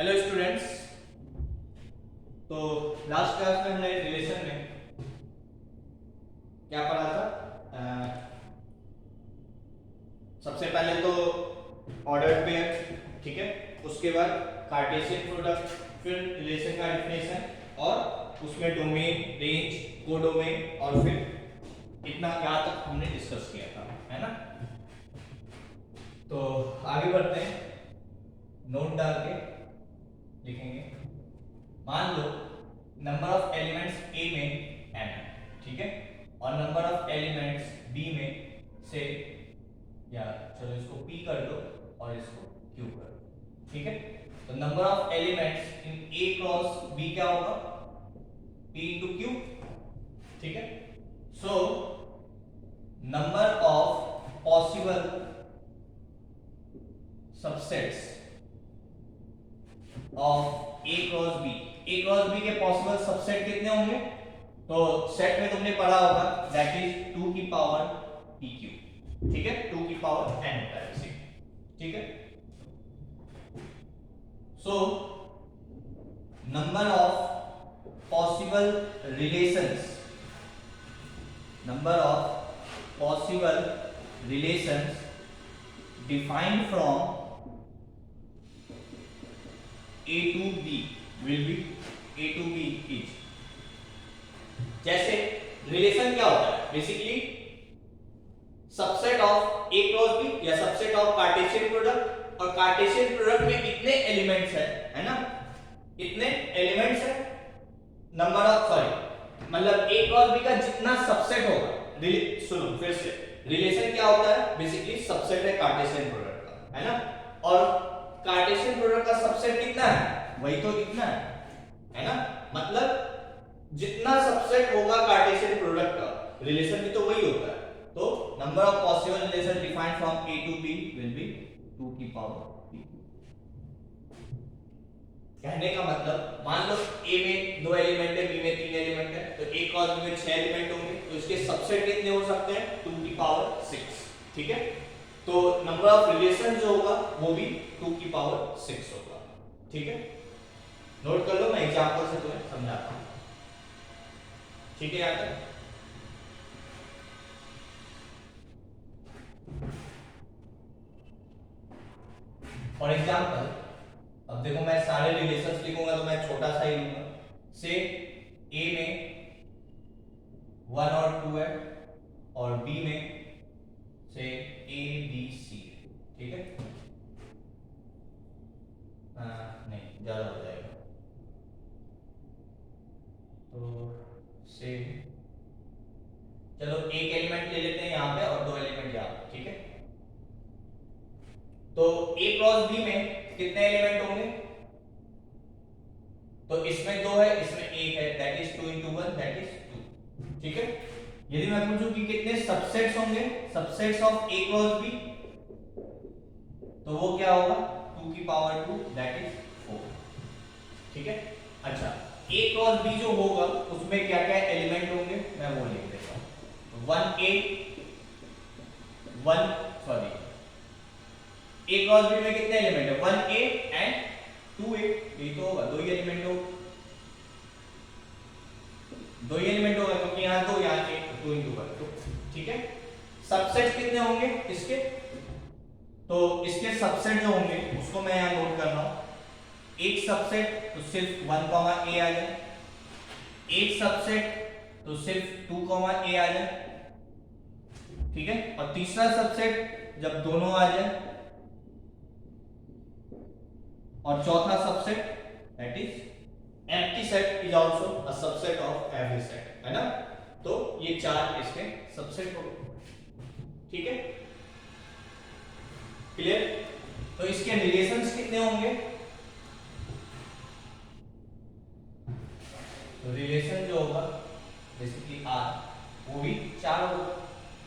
Hello students. तो last class में हमने रिलेशन में क्या पढ़ा था? सबसे पहले तो ऑर्डर्ड पेयर, ठीक है। उसके बाद कार्टेशियन प्रोडक्ट, फिर रिलेशन का डेफिनेशन और उसमें डोमेन, रेंज, कोडोमेन और फिर इतना यहाँ तक हमने डिस्कस किया था, है ना। तो आगे बढ़ते हैं, नोट डाल के लिखेंगे। मान लो नंबर ऑफ एलिमेंट्स ए में n है, ठीक है, और नंबर ऑफ एलिमेंट्स बी में से, या चलो इसको p कर दो और इसको q कर दो, ठीक है। तो number of elements in a cross b क्या होगा? p into q, ठीक है। So number of possible subsets of A cross B, A cross B के पॉसिबल सबसेट कितने होंगे? तो सेट में तुमने पढ़ा होगा, दैट इज 2 की पावर pq, ठीक है। 2 की पावर n होता है इसे, ठीक है। So number of possible relations, number of possible relations defined from a to b will be a to b is, जैसे रिलेशन क्या होता है? Basically subset of a cross b या सबसेट ऑफ कार्टेशियन प्रोडक्ट, और Cartesian product में इतने elements है ना, इतने एलिमेंट्स है, नंबर ऑफ सॉरी मतलब a क्रॉस b का जितना सबसेट होगा। सुनो फिर से, रिलेशन क्या होता है? बेसिकली सबसेट है कार्टेशियन प्रोडक्ट का, है ना। और कार्टेशियन प्रोडक्ट का सबसेट कितना है? वही तो इतना है ना। मतलब जितना सबसेट होगा कार्टेशियन प्रोडक्ट का, रिलेशन भी तो वही होता है। तो number of possible relation defined from a to b will be 2 की पावर p। कहने का मतलब, मान लो a में 2 एलिमेंट है, b में 3 एलिमेंट है, तो a क्रॉस b में 6 एलिमेंट होंगे, तो इसके सबसेट कितने हो सकते हैं? 2 की पावर 6, ठीक है। तो नंबर ऑफ रिलेशन जो होगा वो भी 2 की पावर 6 होगा, ठीक है। नोट कर लो, मैं एग्जांपल से तुम्हें समझाता हूं, ठीक है। यहाँ तक फॉर एग्जांपल, अब देखो मैं सारे रिलेशंस लिखूंगा तो मैं छोटा सा ही लूंगा। से a में 1 और 2 है, और b में से a b c है, ठीक है। नहीं ज्यादा हो जाएगा, तो से चलो एक एलिमेंट ले लेते हैं यहाँ पे और 2 एलिमेंट यहाँ पे, ठीक है। तो a क्रॉस b में कितने एलिमेंट होंगे? तो इसमें 2 है, इसमें 1 है, that is 2 into 1 that is 2, ठीक है। यदि मैं पूछूं कि कितने सबसेट्स होंगे, subsets of a cross b, तो वो क्या होगा? 2 की पावर 2 दैट इज 4, ठीक है। अच्छा, a क्रॉस b जो होगा उसमें क्या क्या एलिमेंट होंगे मैं वो लिख देता हूं। 1a 1 sorry a cross b में कितने एलिमेंट है? 1a एंड 2a, यही तो होगा, 2 ही एलिमेंट होगा, 2 ही एलिमेंट होगा, क्योंकि यहाँ 2 यहाँ 1, 2 into 1 2, ठीक है। सबसेट कितने होंगे इसके? तो इसके सबसेट जो होंगे उसको मैं यहाँ नोट कर रहा हूं। एक सबसेट तो सिर्फ 1 a आ जाए, एक सबसेट तो सिर्फ 2 a आ जाए, ठीक है। और तीसरा सबसेट जब दोनों आ जाए, और चौथा subset that is empty set is also a subset of every set, है ना। तो ये 4 इसके सबसेट हो गए, ठीक है, क्लियर। तो इसके रिलेशंस कितने होंगे? तो रिलेशन जो होगा बेसिकली r, वो भी 4 होगा।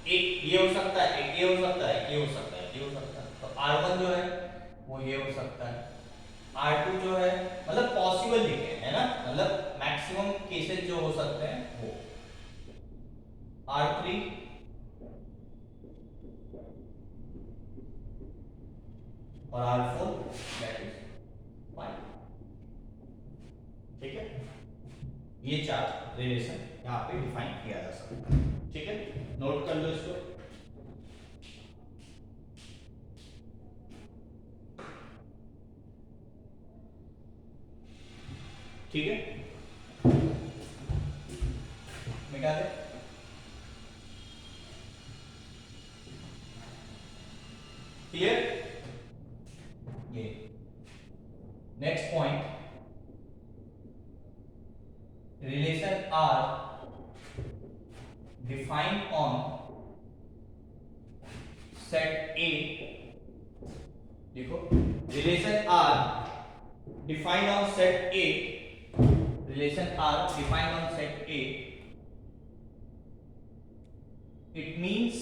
एक ये हो सकता है, एक ये हो सकता है, एक ये हो सकता है, ये हो सकता है। तो r1 जो है वो ये हो सकता है, R2 जो है, मतलब पॉसिबल लिखे है ना, मतलब मैक्सिमम केसेस जो हो सकते हैं वो, R3 और R4 दैट इज 5, ये 4 रिलेशन यहाँ पे डिफाइन किया जा सकता है। ठीक है, नोट कर लो इसको। ठीक है, मिटा दे। क्लियर? ये next point, relation are defined on set A. देखो, relation are defined on set A, relation are defined on set A, it means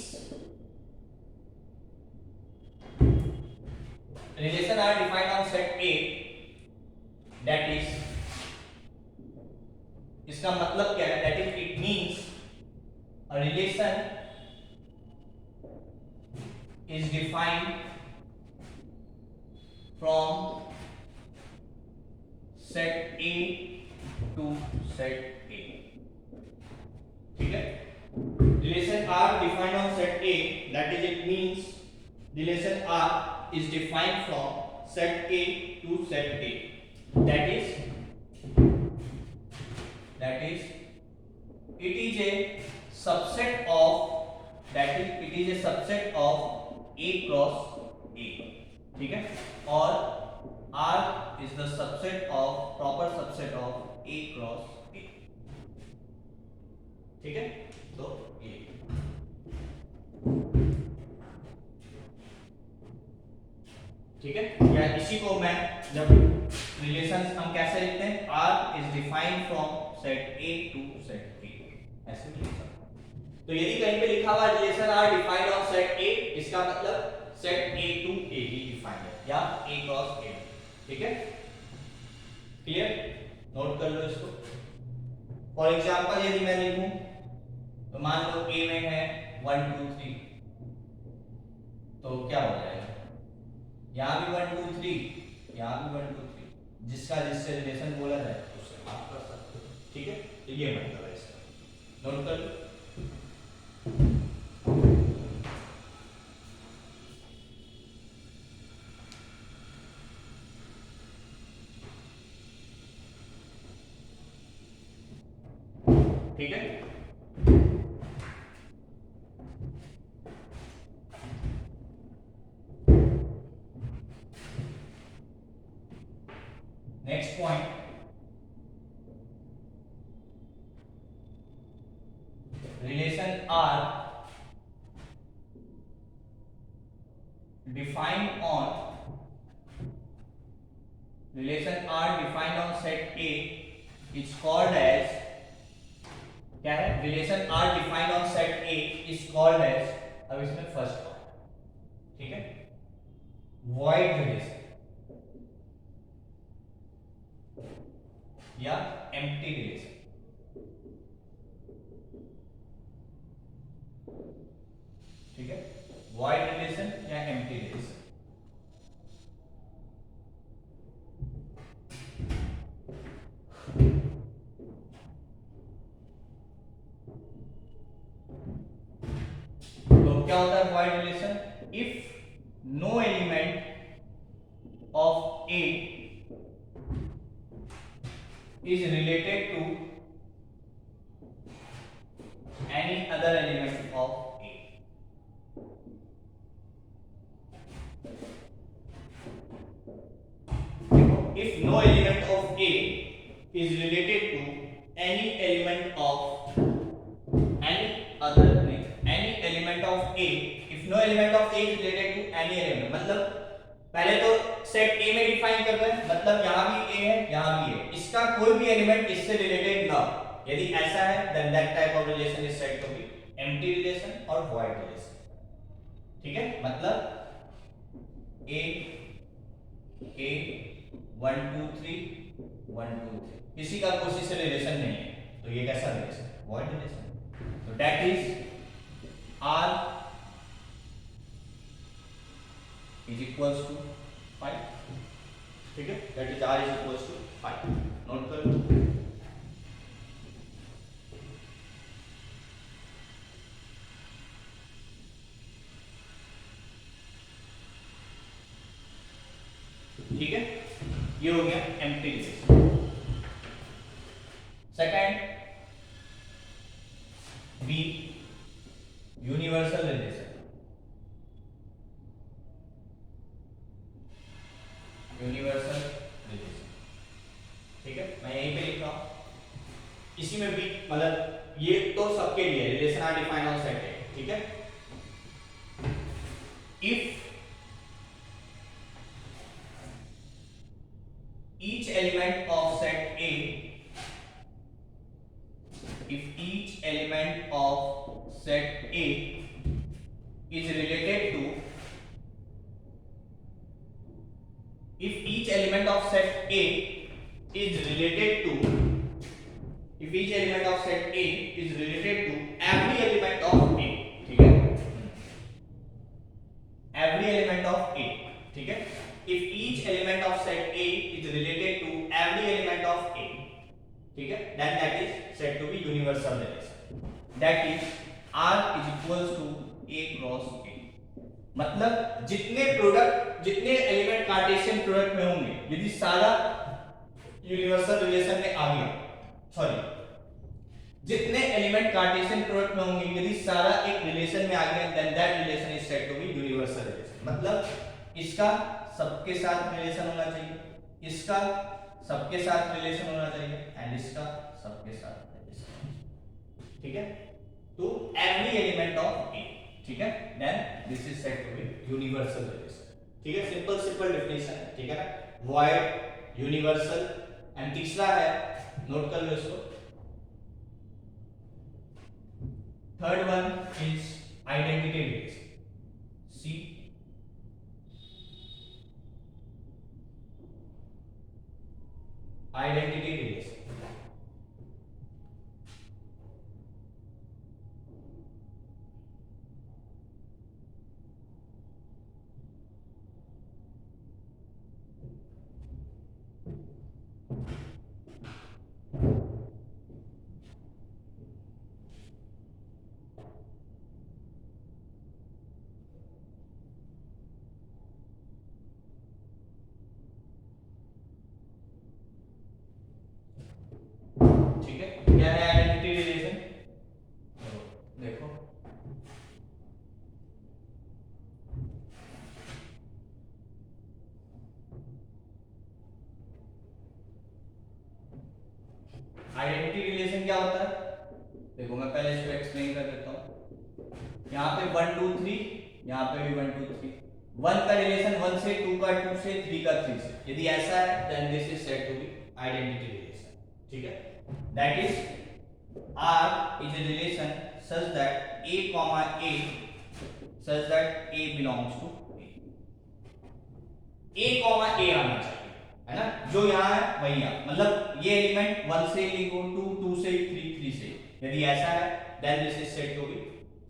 relation are defined on set A, that is, इसका मतलब क्या है? That is, it means a relation is defined from set A to set A. ठीक है, relation R defined on set A, that is, it means relation R is defined from set A to set A, that is it is a subset of, that is it is a subset of A cross A. ठीक है, और R is the subset of, proper subset of A cross A. ठीक है, तो ये ठीक है, या इसी को मैं जब रिलेशंस हम कैसे लिखते हैं, R is defined from set A to set A, ऐसे भी लिख सकते हैं। तो यदि कहीं पे लिखा हुआ relation R defined on set A, इसका मतलब set A to A he defined है, या A cross A। ठीक है, क्लियर? नोट कर लो इसको। फॉर एग्जांपल यदि मैं लिखूं, तो मान लो A में है 1 2 3, तो क्या हो जाएगा? यहाँ भी 1 2 3, यहाँ भी 1 2 3, जिसका जिससे रिलेशन बोला जाए उससे आप कर सकते हो। ठीक है, तो ये मतलब है इसका, नोट कर लो। ठीक है, next point, relation are defined on, relation are defined on set A is called as, क्या है? Relation are defined on set A is called as, अब इसमें फर्स्ट पॉइंट, ठीक है, वॉइड रिलेशन या एम्प्टी रिलेशन। ठीक है, वॉइड रिलेशन या एम्प्टी रिलेशन। तो क्या होता है void relation? If no element of A is related to any other element of A. If no element of A is related to any element of any other any element of A, if no element of A is related to any element, मतलब पहले तो set A में define कर रहे हैं, मतलब यहां भी A है यहां भी है, इसका कोई भी एलिमेंट इससे रिलेटेड ना, यदि ऐसा है then that type of relation is said to be empty relation और वॉइड रिलेशन। ठीक है, मतलब A 1 2 3 1 2 3, किसी का किसी से रिलेशन नहीं है, तो ये कैसा रिलेशन? Void relation. तो that is R is equals to 5। ठीक है, that is R is equals to 5, note कर लो। ठीक है, ये हो गया empty relation. Second B, universal relation. Universal relation, ठीक है, मैं यहीं पे लिख रहा हूं। इसी में भी मतलब ये तो सबके लिए relation are defined on set है, ठीक है। If each element of set A, if each element of set A is related to, if each element of set A is related to, if each element of set A is related to every element of A, ठीक है, every element of A, ठीक है, if each element of set A is related to every element of A, ठीक है, then that is said to be universal relation, that is R is equals to A cross A। मतलब जितने product, जितने element Cartesian product में होंगे, यदि सारा universal relation में आ गया, सॉरी, जितने एलिमेंट कार्टेशियन प्रोडक्ट में होंगे यदि सारा एक रिलेशन में आ गया, then that relation is said to be universal relation. मतलब इसका सबके साथ रिलेशन होना चाहिए, इसका सबके साथ रिलेशन होना चाहिए, एंड इसका सबके साथ रिलेशन, ठीक है। तो एवरी एलिमेंट ऑफ ए, ठीक है, then this is said to be universal relation, ठीक है। सिंपल सिंपल डेफिनेशन है, ठीक है ना, वॉइड, यूनिवर्सल, एंड तीसरा है, नोट कर लो इसको, third one is identity relation, see, identity relation. ठीक है, क्या है आइडेंटिटी रिलेशन, देखो आइडेंटिटी रिलेशन क्या होता है, देखो मैं पहले इसको एक्सप्लेन कर देता हूं। यहाँ पे 1 2 3, यहाँ पे भी 1 2 3, 1 का रिलेशन 1 से, 2 का 2 से, 3 का 3 से, यदि ऐसा है then this is said to be identity relation, ठीक है। That is R is a relation such that A comma A, such that A belongs to A, A comma A आना चाहिए, है ना, जो यहाँ है वही यहाँ, मतलब ये एलिमेंट 1 से लिंक हो, 2 2 से, 3 3 से, यदि ऐसा है then this is said to be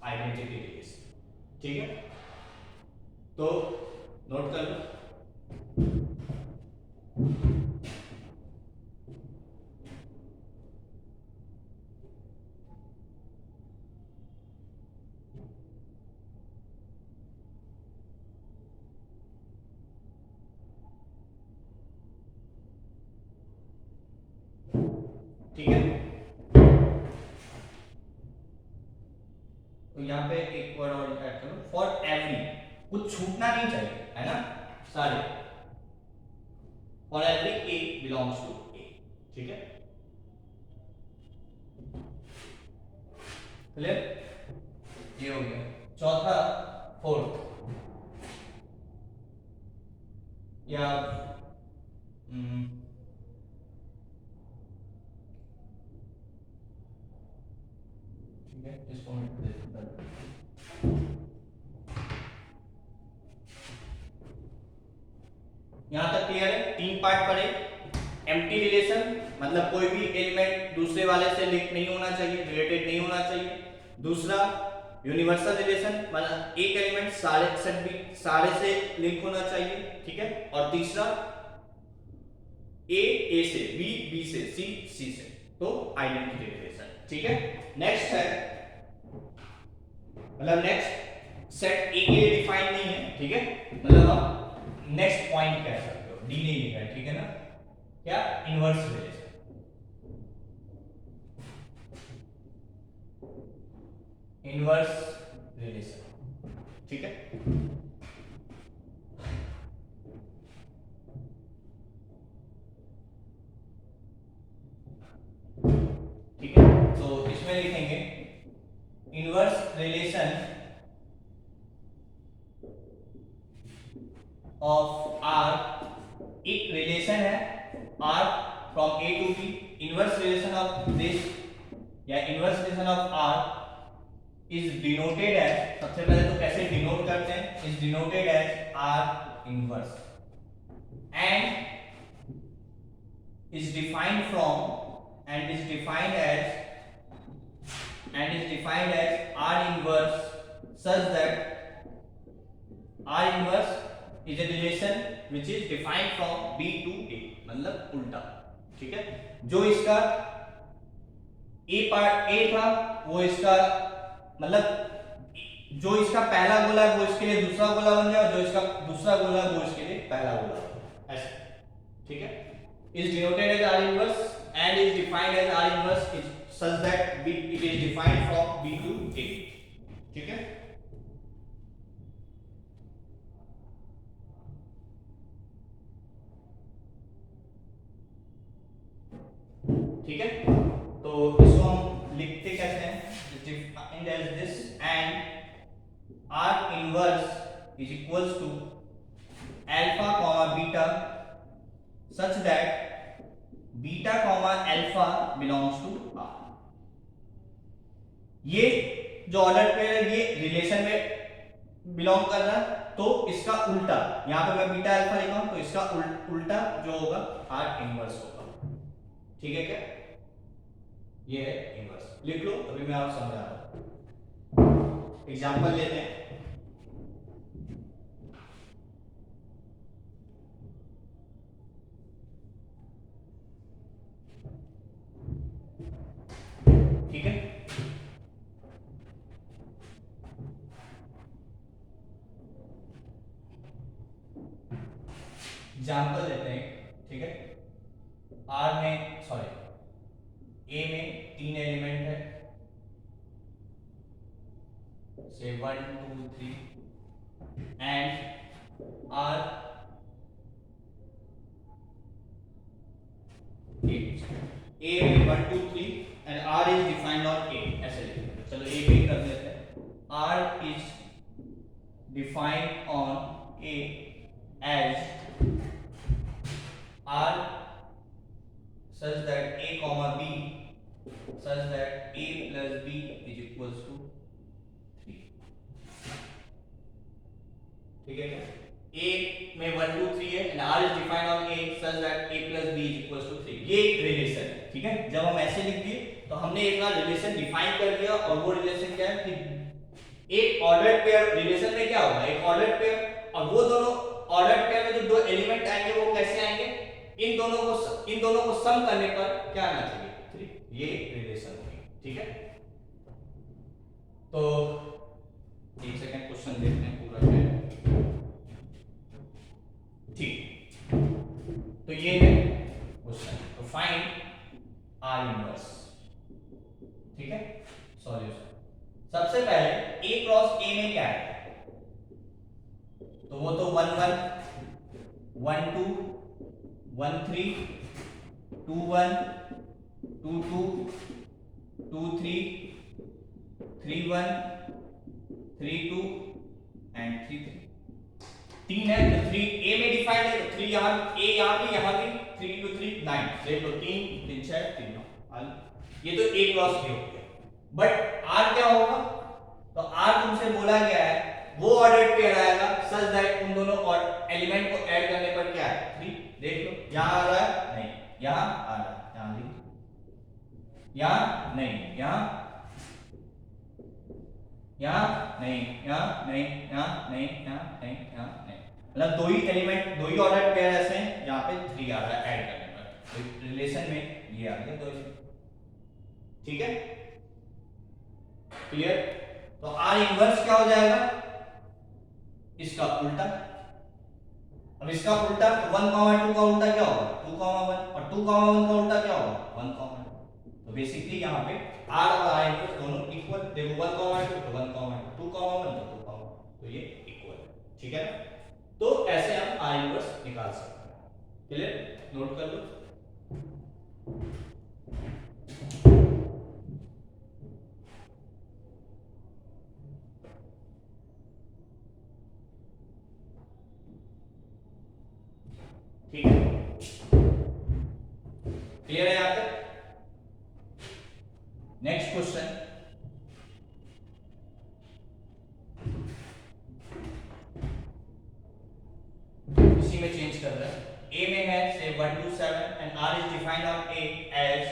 identity relation, ठीक है। तो नोट कर लो, ठीक है। तो यहाँ पे एक वर्ड और ऐड करो, फॉर एवरी, कुछ छूटना नहीं चाहिए, है ना, सारे, for every A belongs to A, ठीक है, क्लियर, ये हो गया। चौथा, फोर्थ, या ठीक है, इसको मैं दे देता हूं। यहां तक क्लियर है, 3 पार्ट पढ़े। एम्प्टी रिलेशन मतलब कोई भी एलिमेंट दूसरे वाले से लिंक नहीं होना चाहिए, रिलेटेड नहीं होना चाहिए। दूसरा यूनिवर्सल रिलेशन मतलब एक एलिमेंट सारे से लिंक होना चाहिए, ठीक है। और तीसरा ए से, बी से, सी से, तो आइडेंटिटी रिलेशन, ठीक है। नेक्स्ट है, मतलब नेक्स्ट सेट ए के लिए डिफाइन नहीं है, ठीक है, मतलब आप नेक्स्ट पॉइंट कह सकते हो, डी नहीं लिखा है, ठीक है ना, क्या इनवर्स रिलेशन, इनवर्स रिलेशन, ठीक है। ठीक है, तो इसमें लिखेंगे इनवर्स रिलेशन ऑफ आर, एक रिलेशन है R from A to B, inverse relation of this या inverse relation of R is denoted as, सबसे पहले तो कैसे डिनोट करते हैं, is denoted as R inverse and is defined from and is defined as R inverse such that R inverse is a relation which is defined from B to A, मतलब उल्टा, ठीक है। जो इसका A पार्ट A था वो इसका मतलब जो इसका पहला गोला है वो इसके लिए दूसरा गोला बन गया, और जो इसका दूसरा गोला है वो इसके लिए पहला गोला, ऐसे, ठीक है। is denoted as R inverse and is defined as R inverse is such that it is defined from B to A, ठीक है। ठीक है, तो इसको हम लिखते कैसे हैं, defined as this and R inverse is equals to alpha comma beta such that beta comma alpha belongs to R. ये जो ऑर्डर पेयर है ये रिलेशन में बिलोंग कर रहा है, तो इसका उल्टा, यहां पे मैं बीटा अल्फा लिखा हूं तो इसका उल्टा जो होगा आर इनवर्स होगा, ठीक है क्या, ये है इनवर्स, लिख लो, अभी मैं आपको समझा रहा हूं। एग्जांपल लेते हैं, ठीक है। एग्जाम्पल लेते हैं, ठीक है। आर में सॉरी ए में 3 एलिमेंट है, से 1 2 3 एंड आर ए में 1 2 3 and R is defined on A, ऐसे लिखेंगे, चलो A पे कर देते हैं। R is defined on A as R such that A comma B such that A plus B is equals to 3, ठीक है क्या, A में 1 2 3 है and R is defined on A such that A plus B is equals to 3, ये एक relation है, ठीक है। जब हम ऐसे लिख दिए तो हमने एक रिलेशन डिफाइन कर दिया, और वो रिलेशन क्या है कि एक ऑर्डर्ड पेयर, रिलेशन में क्या होगा, एक ऑर्डर्ड पेयर, और वो दोनों ऑर्डर्ड पेयर में जो दो एलिमेंट आएंगे वो कैसे आएंगे, इन दोनों को सम करने पर क्या आना चाहिए, 3, ये रिलेशन होगी, ठीक है। तो एक सेकंड क्वेश्चन देखते हैं पूरा है, ठीक, तो ये है क्वेश्चन, तो फाइंड आर इनवर्स, ठीक है, सॉल्यूशन। सबसे पहले A क्रॉस A में क्या है, तो वो तो 1 1 1 2 1 3 2 1 2 2 2 3 3 1 3 2 एंड 3 3, 3 है तो 3 A में डिफाइंड है, तो 3 यहां A यहां भी 3 2 3 9, देख लो 3 3 6 3 9, ये तो A क्रॉस A हो गया। बट R क्या होगा, तो R तुमसे बोला गया है वो ऑर्डर्ड पेयर आएगा सच दैट उन दोनों एलिमेंट को ऐड करने पर क्या है 3, देख लो यहां आ रहा है, नहीं यहां आ रहा है, यहां लिख, यहां नहीं, यहां नहीं, यहां नहीं, यहां नहीं, यहां नहीं, यहां नहीं, मतलब दो ही एलिमेंट, दो ही ऑर्डर्ड पेयर ऐसे हैं जहां पे 3 आ रहा है ऐड करने पर, तो रिलेशन में ये आ गया दो, ठीक है, क्लियर। तो R इनवर्स क्या हो जाएगा, इसका उल्टा, अब इसका उल्टा 1,2 का उल्टा क्या होगा 2,1 और 2,1 का उल्टा क्या होगा 1,2। तो बेसिकली यहाँ पे r और r इनवर्स दोनों इक्वल, देखो 1,2 तो 1,1 2,1 तो 2,1, तो ये इक्वल है, ठीक है ना। तो ऐसे हम r इनवर्स निकाल सकते हैं। क्लियर, नोट कर लो। ठीक है, क्लियर है यहाँ तक। नेक्स्ट क्वेश्चन, इसी में चेंज कर रहे हैं। A में है से 1 to 7 and R is defined on A as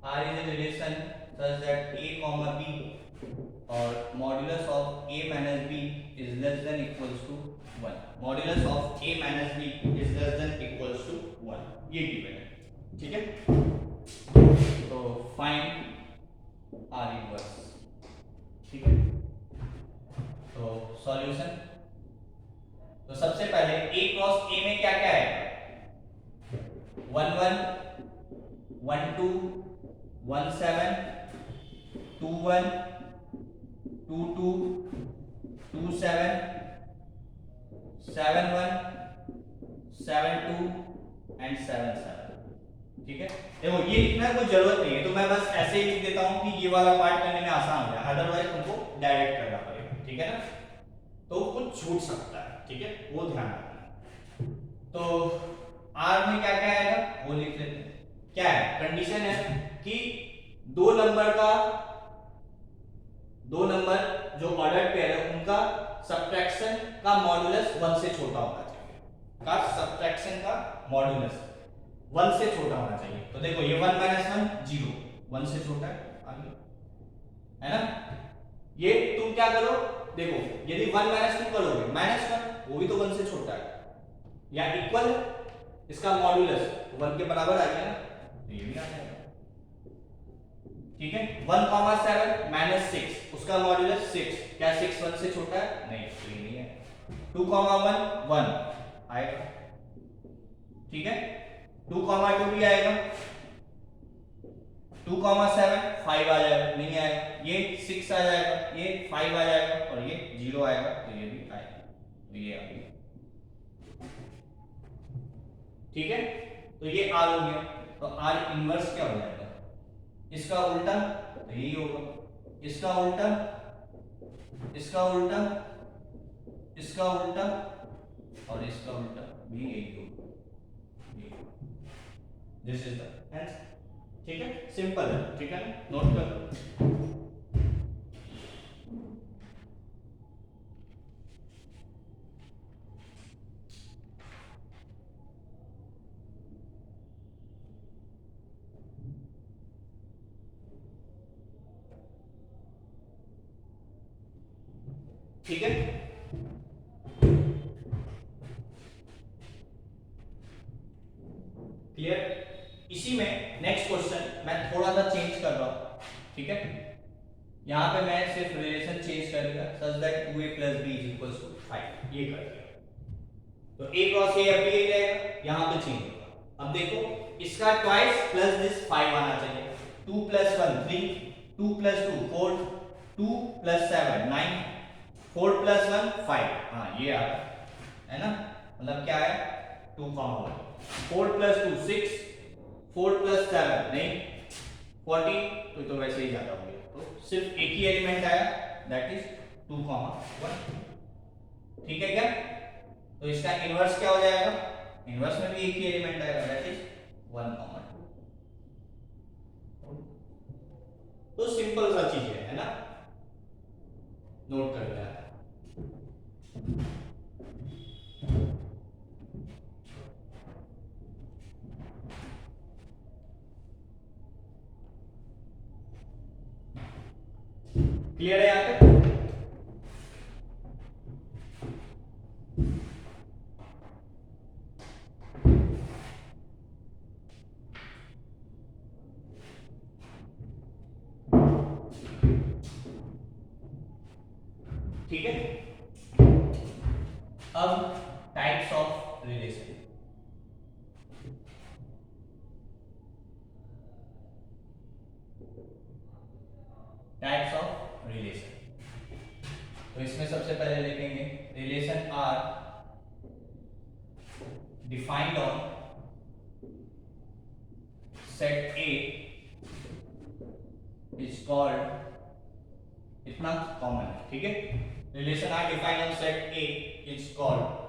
R is a relation such that A comma B or modulus of A minus B is less than equals to 1. Modulus of A minus B is less than equals to 1. ये given है, ठीक है। तो find R inverse, ठीक है। तो solution, तो सबसे पहले A क्रॉस A में क्या क्या है 1 1 1 2 1 7 2 1 2 2 2 7 7 1 7 2 एंड 7 7, ठीक है। देखो ये लिखना कोई जरूरत नहीं है, तो मैं बस ऐसे ही लिख देता हूं कि ये वाला पार्ट करने में आसान हो जाए, अदरवाइज तुमको डायरेक्ट करना पड़ेगा, ठीक है ना। तो कुछ छूट सकता है, ठीक है, वो ध्यान रखना। तो R में क्या क्या आएगा वो लिख लेते हैं। क्या है, कंडीशन है कि दो नंबर जो ऑर्डर पेयर है उनका सब्ट्रैक्शन का मॉड्यूलस 1 से छोटा होना चाहिए, का सब्ट्रैक्शन का मॉड्यूलस 1 से छोटा होना चाहिए। तो देखो ये 1 - 1 0, 1 से छोटा है, आगे है ना। ये तुम क्या करो, देखो यदि 1 - 2 करोगे -1 वो भी तो 1 से छोटा है, या इक्वल है, इसका मॉड्यूलस 1 के बराबर आ गया ना, तो ये भी आ जाएगा, ठीक है। 1, 7 - 6 उसका मॉड्यूलस 6, क्या 6 1 से छोटा है, नहीं, तो ये नहीं है। 2, 1 1 आएगा, ठीक है। 2, 2 भी आएगा। 2, 7 5 आ जाएगा, नहीं आएगा। ये 6 आ जाएगा, ये 5 आ जाएगा और ये 0 आएगा, तो ये भी आएगा, तो ये आ गया, ठीक है। तो ये R हो गया। तो R इनवर्स क्या हो जाएगा, इसका उल्टा तो यही होगा, इसका उल्टा, इसका उल्टा, इसका उल्टा और इसका उल्टा भी यही होगा। दिस इज द आंसर, ठीक है, सिंपल है, ठीक है, नोट कर लो। ठीक है, क्लियर। इसी में नेक्स्ट क्वेश्चन मैं थोड़ा सा चेंज कर रहा हूं, ठीक है। यहां पे मैं सिर्फ रिलेशन चेंज कर दिया, सच दैट 2a + b = 5, ये कर दिया। तो a क्रॉस a अब भी यही रहेगा, यहां पे चेंज होगा। अब देखो इसका ट्वाइस प्लस दिस 5 आना चाहिए। 2 + 1 3, 2 + 2 4, 2 + 7 9, 4 + 1 5, हाँ ये आ रहा है ना, मतलब क्या है 2, 1। 4 + 2 6, 4 + 7 नहीं 40, तो वैसे ही ज्यादा हो गया, तो सिर्फ एक ही एलिमेंट आया, दैट इज 2, 1, ठीक है क्या। तो इसका इनवर्स क्या हो जाएगा, इनवर्स में भी एक ही एलिमेंट आएगा, दैट इज 1, 2। तो सिंपल सा चीज है ना, नोट कर लिया। क्लियर है यहां तक। ठीक है, अब types of relation. Types of relation, तो इसमें सबसे पहले लिखेंगे relation are defined on set A is called, इतना कॉमन है, ठीक है। Relation are defined on set A is called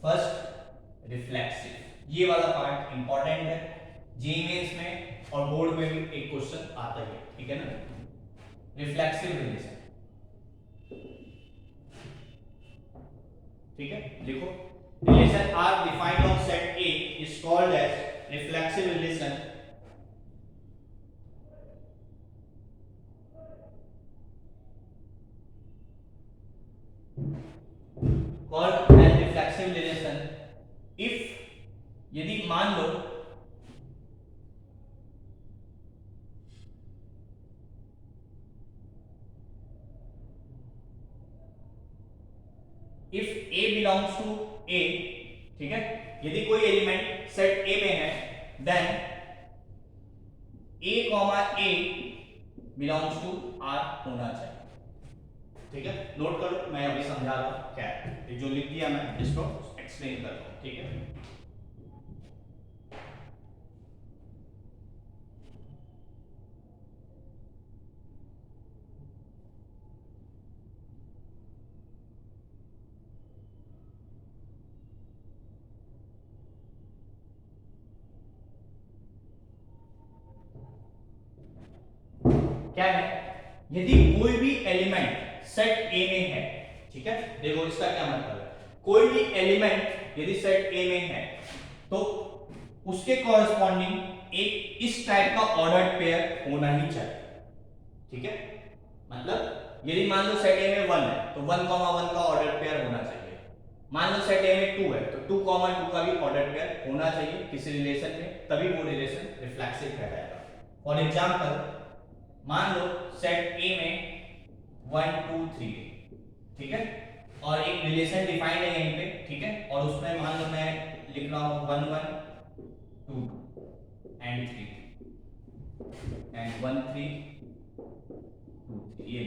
first reflexive. ये वाला पार्ट इंपॉर्टेंट है, जेईई मेंस में और बोर्ड में भी एक क्वेश्चन आता है, ठीक है ना। रिफ्लेक्सिव रिलेशन, ठीक है, लिखो relation are defined on set A is called as reflexive relation called as reflexive relation if यदि मान लो if A belongs to A, ठीक है, यदि कोई एलिमेंट सेट A में है then A, A belongs to R होना चाहिए, ठीक है। नोट करो, मैं अभी समझा रहा हूं क्या है, जो लिख दिया मैं इसको एक्सप्लेन करता हूं, ठीक है। क्या है, यदि कोई भी एलिमेंट सेट ए में है, ठीक है, देखो इसका क्या मतलब है, कोई भी एलिमेंट यदि सेट ए में है तो उसके कॉरेस्पॉन्डिंग एक इस टाइप का ऑर्डर्ड पेयर होना ही चाहिए, ठीक है। मतलब यदि मान लो सेट ए में 1 है तो 1, 1 का ऑर्डर्ड पेयर होना चाहिए। मान लो सेट ए में 2 है तो 2, 2 का भी ऑर्डर्ड पेयर होना चाहिए किसी रिलेशन में, तभी वो रिलेशन रिफ्लेक्सिव कहलाएगा। फॉर एग्जांपल मान लो सेट ए में 1, 2, 3, ठीक है, और एक रिलेशन डिफाइंड है यहीं पे, ठीक है, और उसमें मान लो मैं लिख रहा हूं 1, 1, 2 एंड 3 एंड 1, 3, 2, 3, ये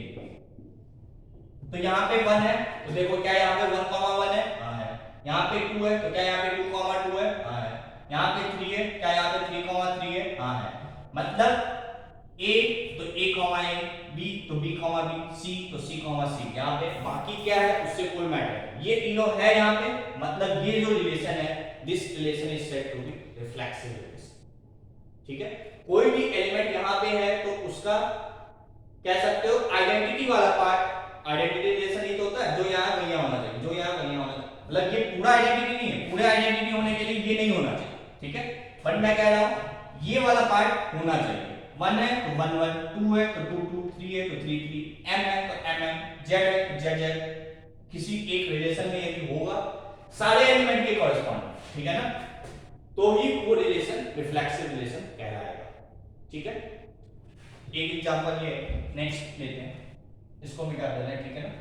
तो यहाँ पे 1 है तो देखो क्या यहाँ पे 1, 1 है, हाँ है। यहाँ पे 2 है तो क्या यहाँ पे 2, 2 है, हाँ है। यहाँ पे 3 है, क्या यहाँ पे 3, 3 है, हाँ है। मतलब A तो A, A, B तो B, B, C तो C, C, यहाँ पे बाकी क्या है उससे कोई मैटर नहीं, ये तीनों है यहाँ पे, मतलब ये जो रिलेशन है this relation is said to be reflexive relation, ठीक है। कोई भी एलिमेंट यहाँ पे है तो उसका कह सकते हो आइडेंटिटी वाला पार्ट, आइडेंटिटी रिलेशन ही तो होता है, जो यहाँ वहीं होना चाहिए, जो यहाँ वहीं होना चाहिए, मतलब ये पूरा आइडेंटिटी नहीं है, पूरे आइडेंटिटी होने के लिए ये नहीं होना चाहिए, ठीक है। बट मैं कह रहा हूँ ये वाला पार्ट होना चाहिए, 1 है तो 1, 1, 2 है तो 2, 2, 3 है तो 3, 3, M है तो MM, Z है तो Z, किसी एक रिलेशन में यदि होगा सारे एलिमेंट के कॉरेस्पॉन्डिंग, ठीक है ना, तो ही वो रिलेशन रिफ्लेक्सिव रिलेशन कहलाएगा, ठीक है। एक एग्जांपल ये नेक्स्ट लेते हैं, इसको मिटा देना है, ठीक है ना।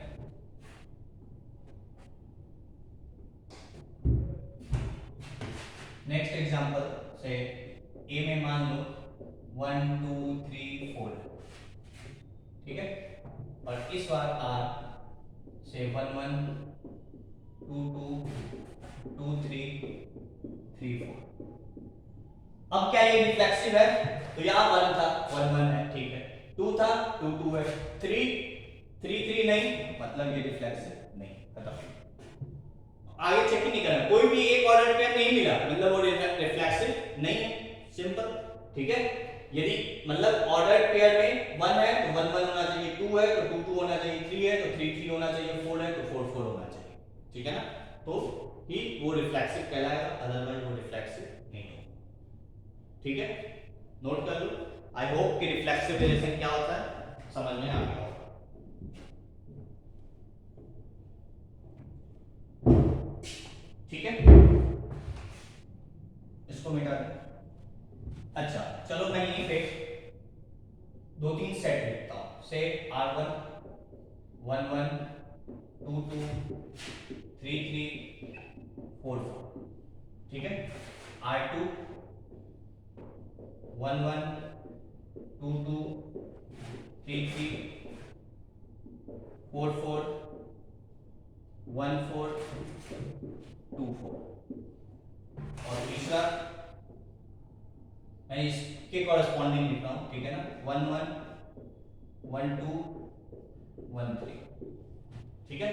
नेक्स्ट एग्जांपल से ए में मान लो 1, 2, 3, 4, ठीक है, और इस बार आर से 1, 1, 2, 2, 3, 4। अब क्या ये रिफ्लेक्सिव है, तो यहाँ 1 था 1, 1 है, ठीक है, 2 था 2, 2 है, 3, 3 नहीं, मतलब ये रिफ्लेक्सिव नहीं, खत्म। आगे चेक ही नहीं करना, कोई भी एक ऑर्डर पेयर नहीं मिला मतलब वो रिफ्लेक्सिव नहीं है, सिंपल, ठीक है। यदि मतलब ऑर्डर पेयर में 1 है तो 1, 1 होना चाहिए, 2 है तो 2, 2 होना चाहिए, 3 है तो 3, 3 होना चाहिए, 4 है तो 4, 4 होना चाहिए, ठीक है ना, तो ही वो रिफ्लेक्सिव कहलाएगा, अदरवाइज वो रिफ्लेक्सिव नहीं होगा, ठीक है। नोट कर लो, आई होप कि रिफ्लेक्सिव रिलेशन क्या होता है समझ में आ गया होगा, ठीक है। इसको मिटा दें। अच्छा चलो मैं यहीं पे 2-3 सेट लिखता हूं, सेट R1 1, 1 2, 2 3 3 4 4, ठीक है। R2 1 1 2 2 3 3 4 4 1 4 2 4, और तीसरा मैं इसके कॉरेस्पॉन्डिंग लिख रहा हूं, ठीक है ना, 1 1 1 2 1 3, ठीक है।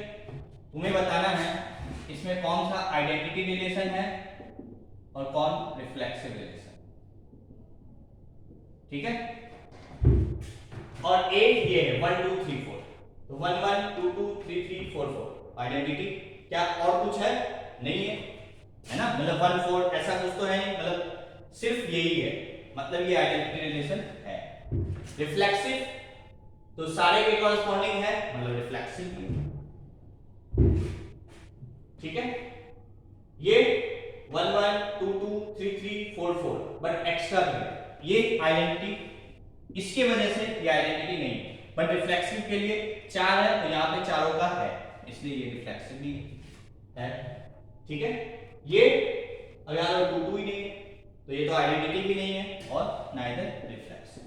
तुम्हें बताना है इसमें कौन सा आइडेंटिटी रिलेशन है और कौन रिफ्लेक्सिव रिलेशन, ठीक है। और एक ये है 1 2 3 4, तो 1 1 2 2 3 3 4 4 आइडेंटिटी। क्या और कुछ है? नहीं है ना, मतलब 1 4 ऐसा कुछ तो है नहीं, मतलब सिर्फ यही है, मतलब ये आइडेंटिटी रिलेशन है। रिफ्लेक्सिव तो सारे के कॉरेस्पॉन्डिंग है, मतलब रिफ्लेक्सिव, ठीक है। ये 1 1 2 2 3 3 4 4 बट एक्स्ट्रा भी ये आइडेंटिटी, इसके वजह से ये आइडेंटिटी नहीं है, बट रिफ्लेक्सिव के लिए 4 है, तो यहाँ पे चारों का है, इसलिए ये रिफ्लेक्सिव भी है, ठीक है। ये अब यहाँ 2 2 ही नहीं है, तो ये तो आइडेंटिटी भी नहीं है और नाइदर रिफ्लेक्सिव,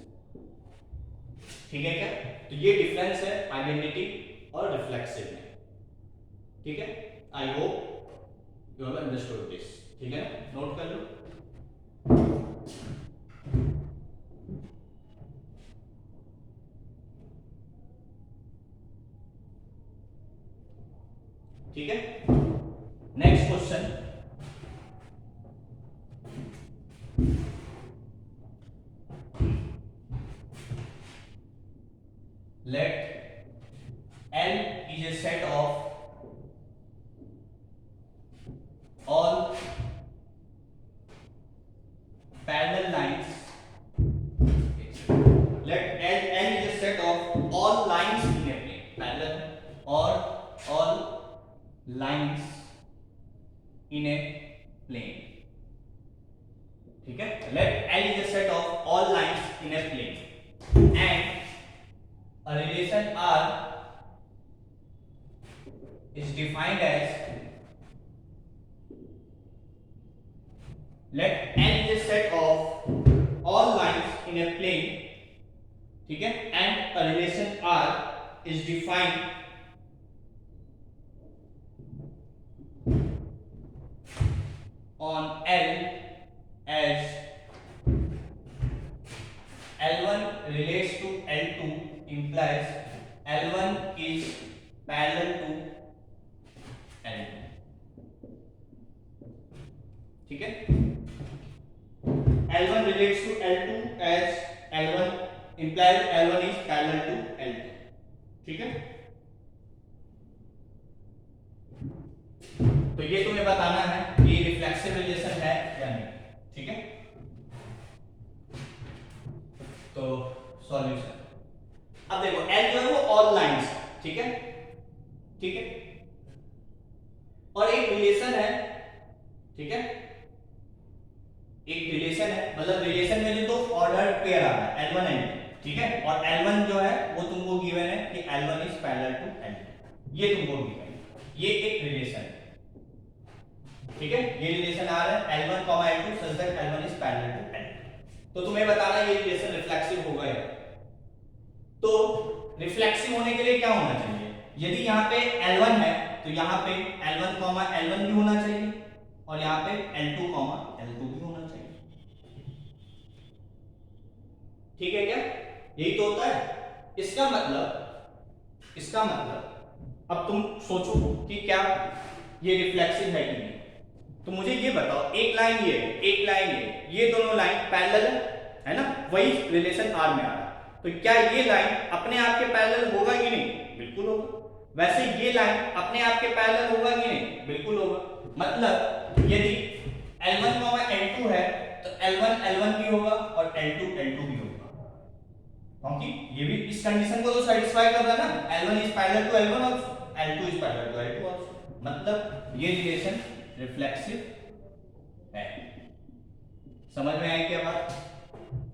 ठीक है क्या। तो ये डिफरेंस है आइडेंटिटी और रिफ्लेक्सिव में, ठीक है। I hope you have understood this, ठीक है, नोट कर लो। ठीक है, next question, let L is a set of all parallel lines. Let L is a set of all lines in a plane, parallel or all lines in a plane, ठीक है। Let L is a set of all lines in a plane and a relation R is defined as, let N is a set of all lines in a plane, ठीक है, and a relation R is defined on L as L1 relates to L2 implies L1 is parallel to L2, ठीक है। L1 relates to L2 as L1 implies L1 is parallel to L2, ठीक है। तो ये तुम्हें बताना है कि रिफ्लेक्सिव रिलेशन है या नहीं, ठीक है। तो सॉल्यूशन, अब देखो L जो है वो ऑल लाइंस, ठीक है, ठीक है, और एक रिलेशन है, ठीक है, एक रिलेशन है, मतलब रिलेशन में जो तो ऑर्डर्ड पेयर आ रहा है L1 L2, ठीक है, और L1 जो है वो तुमको गिवन है कि L1 is parallel to L2, ये तुमको गिवन है, ये एक रिलेशन है, ठीक है। ये रिलेशन आ रहा है L1, L2 such that L1 is parallel to L2, तो तुम्हें बताना ये रिलेशन रिफ्लेक्सिव होगा या, तो रिफ्लेक्सिव होने के लिए क्या होना चाहिए, यदि यहाँ पे L1 है तो यहाँ पे L1, L1 भी होना चाहिए और यहाँ पे L2, L2 भी होना चाहिए, ठीक है क्या, यही तो होता है। इसका मतलब अब तुम सोचो कि क्या ये रिफ्लेक्सिव है कि नहीं, तो मुझे ये बताओ, एक लाइन ये है, एक लाइन ये दोनों लाइन पैरेलल है ना, वही रिलेशन आर में आ रहा है, तो क्या ये लाइन अपने आप के पैरेलल होगा कि नहीं, बिल्कुल होगा। वैसे ये लाइन अपने आप के पैरेलल होगा कि नहीं, बिल्कुल होगा। मतलब यदि L1, L2 है तो L1 L1 भी होगा और L2 L2 भी होगा, क्योंकि ये भी इस कंडीशन को तो सेटिस्फाई कर रहा है ना, L1 is parallel to L1 also, L2 is parallel to L2 also, मतलब ये रिलेशन रिफ्लेक्सिव है। समझ में आई क्या बात,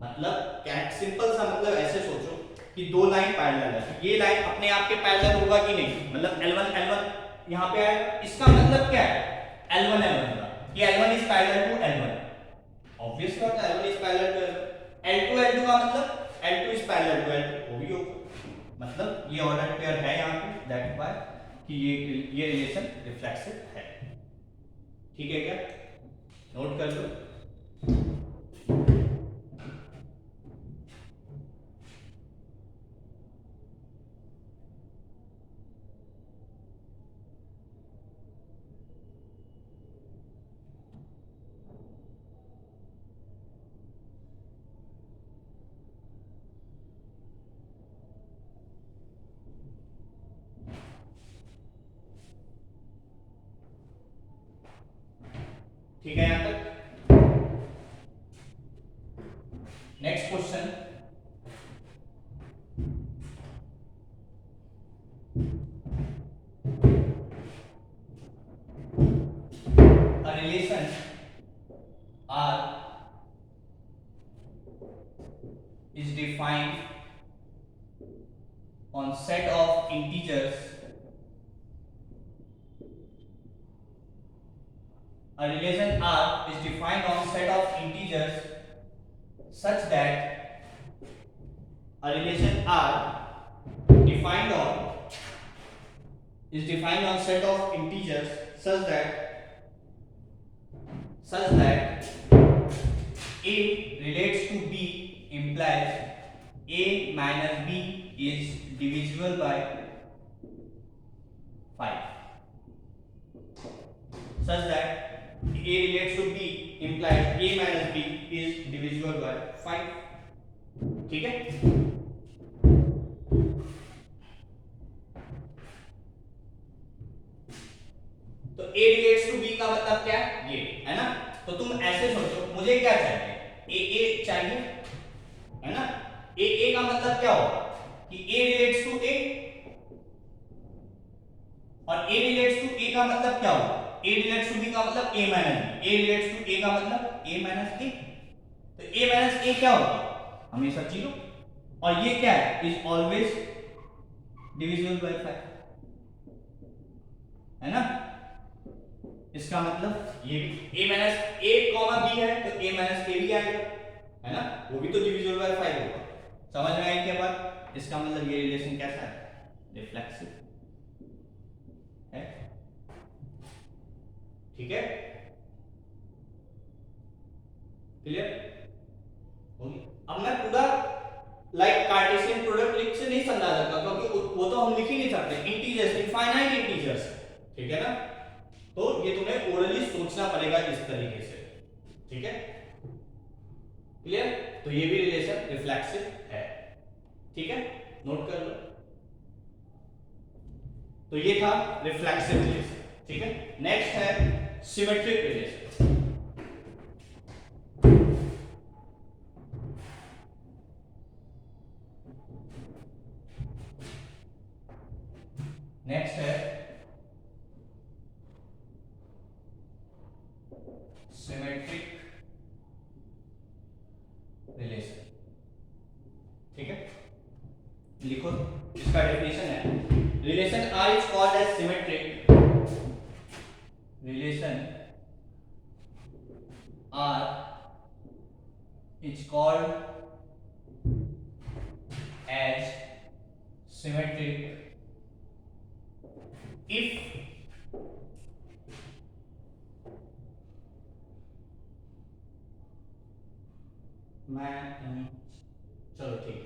मतलब क्या, सिंपल सा मतलब ऐसे सोचो कि दो लाइन पैरेलल है, तो ये लाइन अपने आप के पैरेलल होगा कि नहीं, मतलब L1 L1 यहाँ पे आएगा। इसका मतलब क्या है, L1 L1 का, कि L1 is parallel to L1, obvious बात है L1 is parallel to L2, L2 का मतलब L2 is parallel to L2, वो भी होगा, मतलब ये ऑर्डर पेयर है यहाँ पे, दैट बाय कि ये रिलेशन रिफ्लेक्सिव है। ठीक है क्या, नोट कर लो। ठीक है यहां तक। Next question, a relation R is defined on set of integers. A relation R is defined on set of integers such that a relation R defined on is defined on set of integers such that A relates to B implies A minus B is divisible by 5. Such that A relates to B implies A minus B is divisible by 5. ठीक है, तो A relates to B का मतलब क्या है, ये है ना। तो तुम ऐसे सोचो, मुझे क्या चाहिए, A चाहिए, है ना। A का मतलब क्या होगा कि A relates to A, और A relates to A का मतलब क्या होगा, A relates to B का मतलब A minus B, A relates to A का मतलब A minus A, तो A minus A क्या होगा, हमेशा 0, और ये क्या है, इज ऑलवेज डिविजिबल बाय 5, है ना। इसका मतलब ये भी A minus A comma B है तो A minus A भी आएगा, है ना, वो भी तो डिविजिबल बाय 5 होगा। समझ में आई क्या बात, इसका मतलब ये रिलेशन कैसा है, रिफ्लेक्सिव है। ठीक है, क्लियर होगी। अब मैं पूरा लाइक कार्टेशियन प्रोडक्ट लिख से नहीं समझा सकता, क्योंकि वो तो हम लिख ही नहीं सकते, इंटीजर्स, इनफाइनाइट इंटीजर्स, ठीक है ना। तो ये तुम्हें ओरली सोचना पड़ेगा इस तरीके से, ठीक है, क्लियर। तो ये भी रिलेशन रिफ्लेक्सिव है, ठीक है, नोट कर लो। तो ये था रिफ्लेक्सिव रिलेशन, ठीक है। नेक्स्ट है सिमेट्रिक रिलेशन। नेक्स्ट है सिमेट्रिक रिलेशन, ठीक है, लिखो, इसका डेफिनेशन है, relation R is called as symmetric, relation R is called as symmetric if मैं चलो ठीक,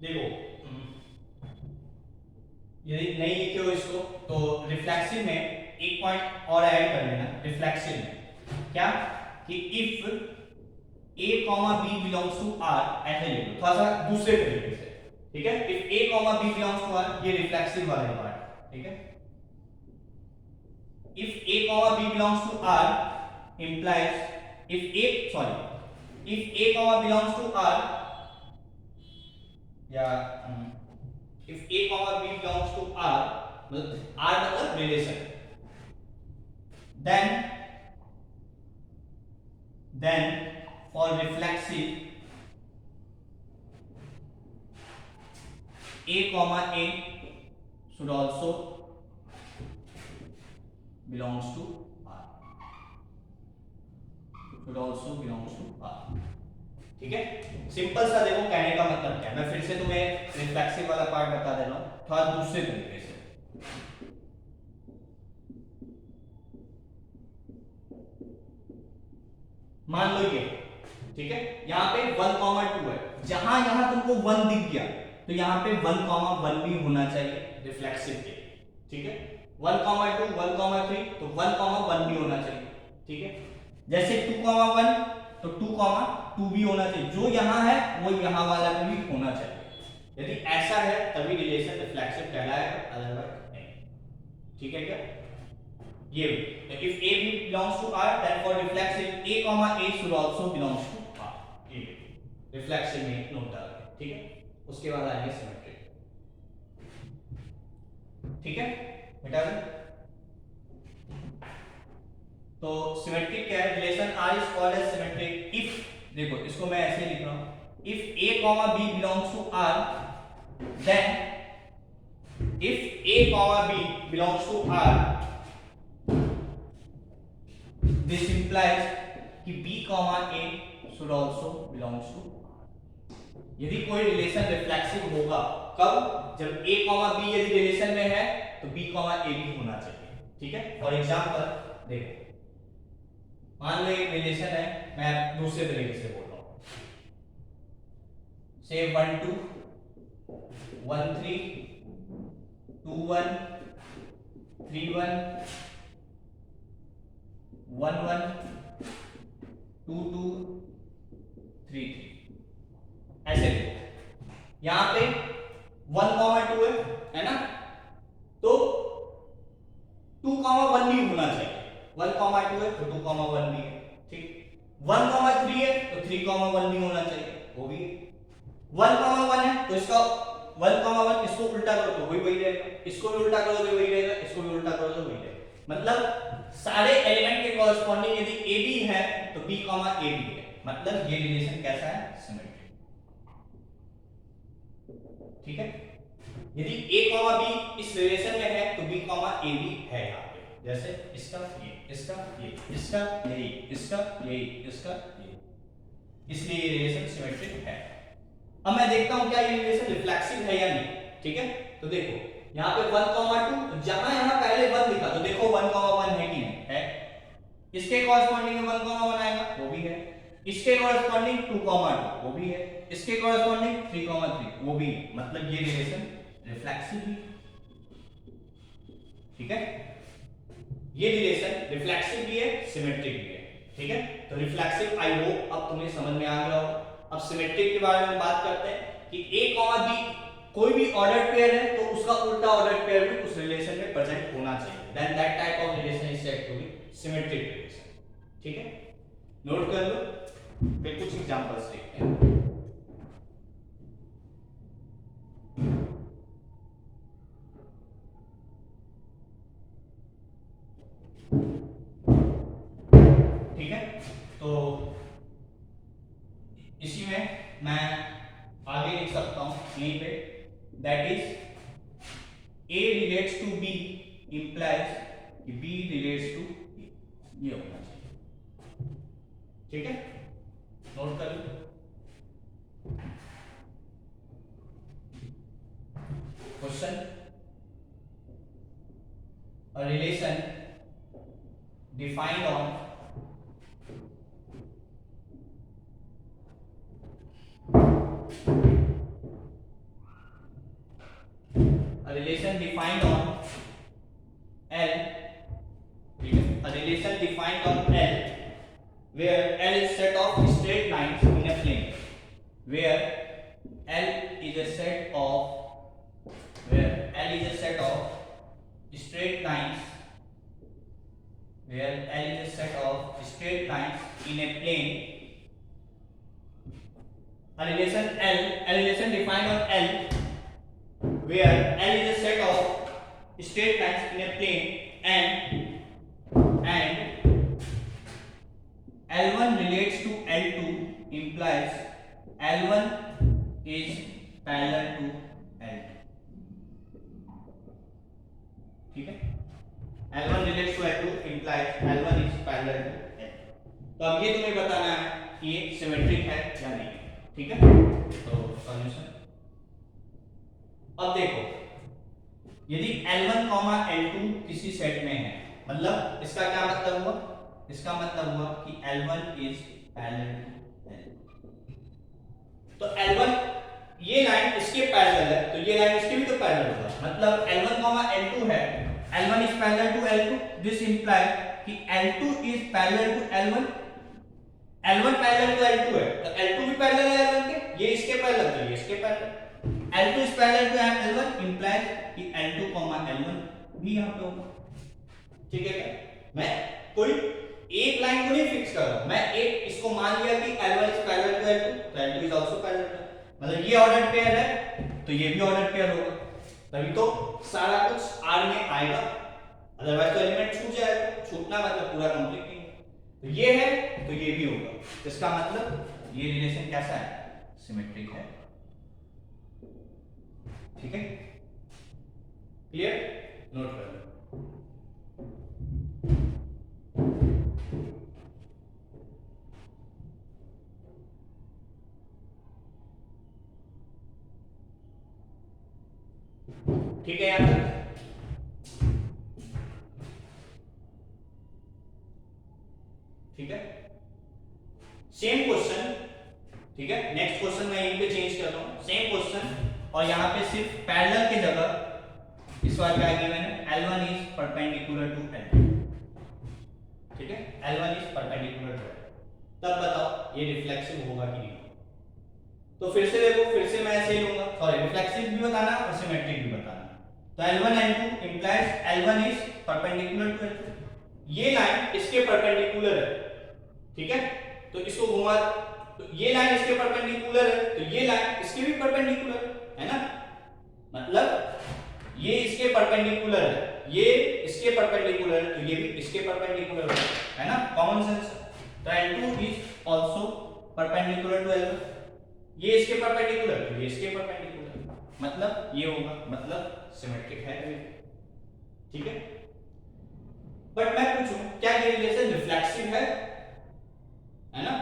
देखो यदि नहीं लिखे हो इसको तो रिफ्लेक्सिव में एक पॉइंट और ऐड कर लेना, रिफ्लेक्सिव में क्या, कि if A comma B belongs to R, ऐसे लिखो थोड़ा सा दूसरे तरीके से, ठीक है। If A comma B belongs to R, ये रिफ्लेक्सिव वाला पार्ट, ठीक है। If A comma B belongs to R implies if A comma belongs to R, या if A comma B belongs to R, मतलब R मतलब relation, then for reflexive A comma A should also belongs to R, should also belongs to R। ठीक है, simple सा देखो कहने का मतलब क्या है। मैं फिर से तुम्हें रिफ्लेक्सिव वाला पार्ट बता दे रहा हूं थोड़ा दूसरे तरीके से। मान लो ये, ठीक है, यहाँ पे 1,2 है, जहां यहां तुमको 1 दिख गया तो यहाँ पे 1,1 भी होना चाहिए रिफ्लेक्सिव के, ठीक है। 1,2 1,3 तो 1,1 भी होना चाहिए, ठीक है। जैसे 2,1 तो 2,2 भी होना चाहिए, जो यहाँ है वो यहाँ वाला पे भी होना चाहिए। यदि ऐसा है तभी रिलेशन रिफ्लेक्सिव कहलाएगा, अदरवाइज नहीं। ठीक है क्या? ये if A belongs to R then for reflexive A comma A should also belongs to R। ये रिफ्लेक्सिव में नोट डाल के, ठीक है। उसके बाद आएंगे सिमेट्रिक, ठीक है बेटा। तो सिमेट्रिक क्या है? Relation R is called as symmetric if, देखो इसको मैं ऐसे लिख रहा हूं, if A comma B belongs to R then if A comma B belongs to R this implies कि B comma A should also belongs to R। यदि कोई रिलेशन रिफ्लेक्सिव होगा कब? जब A comma B यदि रिलेशन में है तो B comma A भी होना चाहिए, ठीक है। फॉर एग्जांपल देखो, मान लो एक रिलेशन है, मैं दूसरे तरीके से बोल रहा हूं, से 1 2 1 3 2 1 3 1 1 1 2 2 3 3, ऐसे यहां पे 1,2 है ना, तो 2,1 भी होना चाहिए। 1,2 है तो 2,1 भी है, ठीक। 1,3 है तो 3,1 भी होना चाहिए, वो भी है। 1,1 है तो इसका 1,1 इसको उल्टा करो तो वही रहेगा, इसको भी उल्टा करो तो वही रहेगा, इसको भी उल्टा करो तो वही रहेगा। मतलब सारे एलिमेंट के कॉरस्पॉन्डिंग यदि ए बी है तो बी कॉमा ए बी है, मतलब ये रिलेशन कैसा है? सिमेट्रिक, ठीक है। यदि ए कॉमा बी इस रिलेशन में है तो बी कॉमा ए बी है यहाँ पे, जैसे इसका ये, इसका ये, इसका यही, इसका यही, इसका ये, इसलिए ये रिलेशन सिमेट्रिक है। अब मैं देखता हूं क्या ये रिलेशन रिफ्लेक्सिव है या नहीं, ठीक है। तो देखो यहाँ पे 1,2 तो जहां यहाँ पहले 1 लिखा तो देखो 1,1 है कि नहीं है, इसके कॉरस्पॉन्डिंग में 1,1 आएगा, वो भी है। इसके कॉरस्पॉन्डिंग 2,2 वो भी है, इसके कॉरस्पॉन्डिंग 3,3 वो भी है, मतलब ये रिलेशन रिफ्लेक्सिव भी, ठीक है। ये रिलेशन रिफ्लेक्सिव भी है, सिमेट्रिक भी है, ठीक है। तो रिफ्लेक्सिव आई होप अब तुम्हें समझ में आ गया होगा। अब सिमेट्रिक के बारे में बात करते हैं कि A कॉमा B कोई भी ऑर्डर्ड पेयर है तो उसका उल्टा ऑर्डर्ड पेयर भी उस रिलेशन में प्रेजेंट होना चाहिए, then that type of relation is said to be symmetric relation, ठीक है। नोट कर लो, फिर कुछ एग्जांपल्स देखते हैं। ठीक है, तो इसी में मैं आगे लिख सकता हूं यहीं पे, that is A relates to B implies कि B relates to A, ये होना चाहिए, ठीक है। नोट कर लो। Question, a relation defined on a relation defined on L, a relation defined on L where L is set of straight lines in a plane, where L is a set of straight lines, where L is a set of straight lines in a plane, a relation defined on L where L is a set of straight lines in a plane and L1 relates to L2 implies L1 is parallel to L2, ठीक है, L1 relates to L2 implies L1 is parallel to L2। तो अब ये तुम्हें बताना है कि ये सिमेट्रिक है या नहीं, ठीक है। तो सॉल्यूशन, अब देखो यदि L1, L2 किसी सेट में है, मतलब इसका क्या मतलब हुआ, इसका मतलब हुआ कि L1 is parallel to L2। तो L1 ये लाइन इसके पैरेलल है, तो ये लाइन इसके भी तो पैरेलल होगा, मतलब L1, L2 है, L1 is parallel to L2, this implies कि L2 is parallel to L1, L1 parallel to L2 है, तो L2 भी पैरेलल है L1 के, ये इसके पैरेलल, तो ये इसके parallel, L2 is parallel to L1 implies कि L2, L1 भी यहाँ पे होगा, ठीक है क्या। मैं कोई एक लाइन को नहीं फिक्स कर रहा हूं, मैं एक इसको मान लिया कि L1 is parallel to L2, तो L2 is also parallel to, मतलब ये ऑर्डर पेयर है तो ये भी ऑर्डर पेयर होगा, तभी तो सारा कुछ R में आएगा, अदरवाइज तो एलिमेंट छूट जाएगा, छूटना मतलब पूरा कंप्लीट नहीं होगा। तो ये है तो ये भी होगा, इसका मतलब ये रिलेशन कैसा है, सिमेट्रिक है, ठीक है, क्लियर, नोट कर लो। ठीक है यहां तक, ठीक है, सेम क्वेश्चन, ठीक है, नेक्स्ट क्वेश्चन मैं यहीं पे चेंज करता हूं, सेम क्वेश्चन और यहां पे सिर्फ पैरेलल की जगह इस बार क्या गिवन है, L1 is perpendicular to L2, ठीक है, L1 is perpendicular to L2, तब बताओ ये रिफ्लेक्सिव होगा कि नहीं। तो फिर से देखो, फिर से मैं ऐसे ही लूंगा, सॉरी रिफ्लेक्सिव भी बताना और सिमेट्रिक भी बताना, तो L1 L2 implies L1 is perpendicular to L2, ये लाइन इसके परपेंडिकुलर है, ठीक है, तो इसको घुमा, तो ये लाइन इसके परपेंडिकुलर है, तो ये लाइन इसके भी परपेंडिकुलर है ना, मतलब ये इसके परपेंडिकुलर है, ये इसके परपेंडिकुलर है, तो ये भी इसके परपेंडिकुलर है ना, कॉमन सेंस। तो L2 is also perpendicular to L1, ये इसके परपेंडिकुलर, तो ये इसके परपेंडिकुलर, मतलब ये होगा, मतलब सिमेट्रिक है, ठीक है। बट मैं पूछूं क्या ये रिलेशन रिफ्लेक्सिव है ना,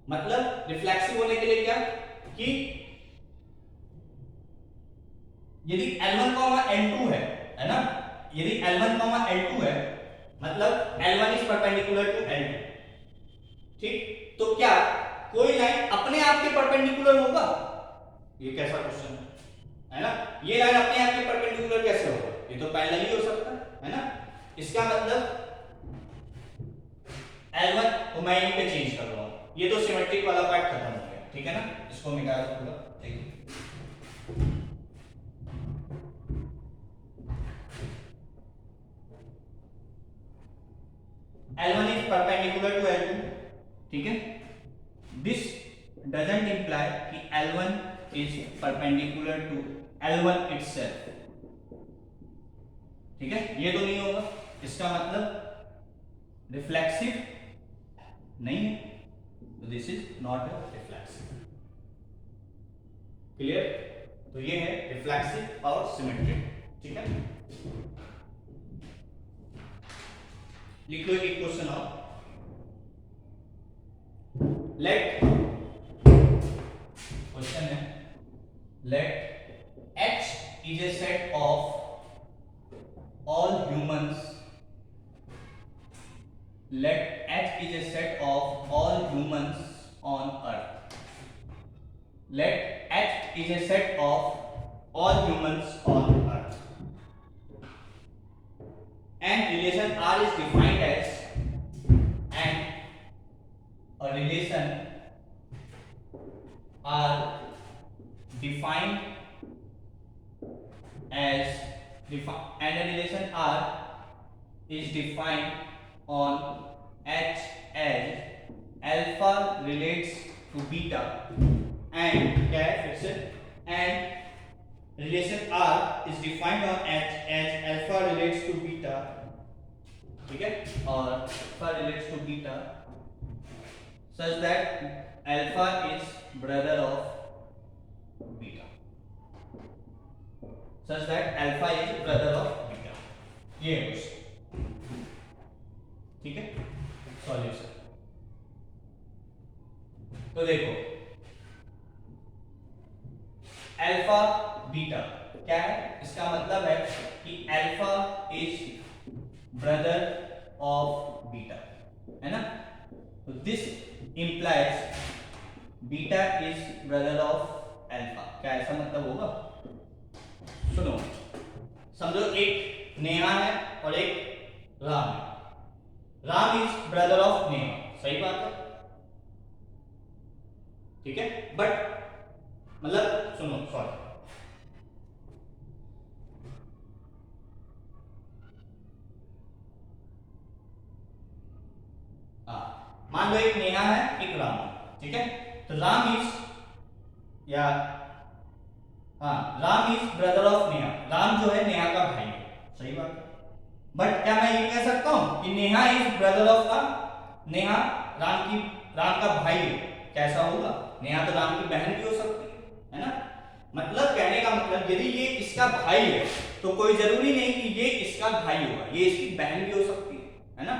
मतलब रिफ्लेक्सिव होने के लिए क्या कि यदि L1, L2 है ना, यदि L1, L2 है, मतलब L1 is perpendicular to L2, ठीक, तो क्या कोई लाइन अपने आप के परपेंडिकुलर होगा, ये कैसा क्वेश्चन है ना, ये लाइन अपने आप के परपेंडिकुलर कैसे होगा, ये तो पैरेलल ही हो सकता है ना, इसका मतलब L1 को मैं यहीं पे चेंज कर रहा हूं, ये तो सिमेट्रिक वाला पार्ट खत्म हो गया, ठीक है ना, इसको निकाल दो पूरा, ठीक है। L1 is perpendicular to L2, ठीक है, this doesn't imply कि L1 is perpendicular to L1 itself, ठीक है, ये तो नहीं होगा, इसका मतलब रिफ्लेक्सिव नहीं है, तो this is not a reflexive, clear. तो ये है रिफ्लेक्सिव और सिमेट्रिक, ठीक है। लिख लो एक क्वेश्चन और, लेट, क्वेश्चन है late H is a set of all humans, let H is a set of all humans on earth, let H is a set of all humans on earth, and relation R is defined as, and a relation R defined as, and a relation R is defined on H as alpha relates to beta, and क्या है फिर से, and relation R is defined on H as alpha relates to beta, ठीक है, और alpha relates to beta such that alpha is brother of beta, such that alpha is brother of beta, तो देखो alpha beta क्या है, इसका मतलब है कि alpha is brother of beta, है ना। तो this implies beta is brother of alpha, क्या ऐसा मतलब होगा? सुनो, समझो एक नेहा है और एक राम है। Ram is brother of Neha, सही बात है, ठीक है। बट मतलब सुनो, सॉरी, मान लो एक नेहा है एक राम है, ठीक है। तो राम इज या Ram is brother of Neha, Ram जो है नेहा का भाई है, सही बात है। बट क्या मैं ये कह सकता हूं कि नेहा इज ब्रदर ऑफ का, नेहा राम का भाई है, कैसा होगा? नेहा तो राम की बहन भी हो सकती है ना। मतलब कहने का मतलब यदि ये इसका भाई है तो कोई जरूरी नहीं कि ये इसका भाई होगा, ये इसकी बहन भी हो सकती है ना।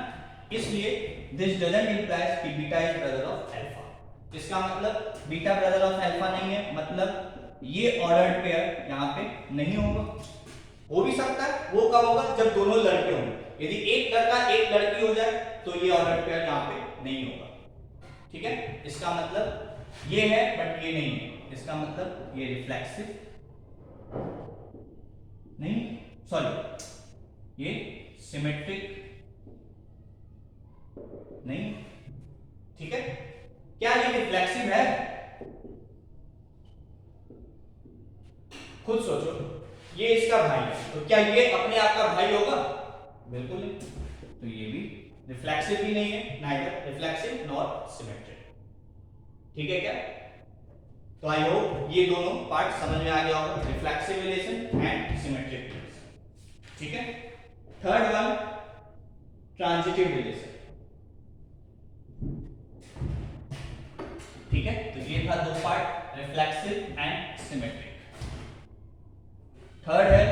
इसलिए दिस डजंट इंप्लाइज कि beta is brother of alpha. इसका मतलब बीटा ब्रदर ऑफ अल्फा नहीं है, मतलब ये ऑर्डर्ड पेयर यहां पे नहीं होगा। हो भी सकता है, वो कब होगा? जब दोनों लड़के होंगे। यदि एक लड़का एक लड़की हो जाए तो ये ऑर्डर्ड पेयर यहां पे नहीं होगा, ठीक है। इसका मतलब ये है बट ये नहीं है, इसका मतलब ये रिफ्लेक्सिव नहीं, सॉरी ये सिमेट्रिक नहीं, ठीक है। क्या ये रिफ्लेक्सिव है? खुद सोचो, ये इसका भाई है तो क्या ये अपने आप का भाई होगा? बिल्कुल नहीं। तो ये भी रिफ्लेक्सिव भी नहीं है, नाइदर रिफ्लेक्सिव नॉर सिमेट्रिक, ठीक है क्या? तो आई होप ये दोनों पार्ट समझ में आ गया होगा, reflexive relation and symmetric relation, ठीक है। थर्ड वन ट्रांजिटिव रिलेशन, ठीक है। तो ये था दो part, reflexive and symmetric. Third है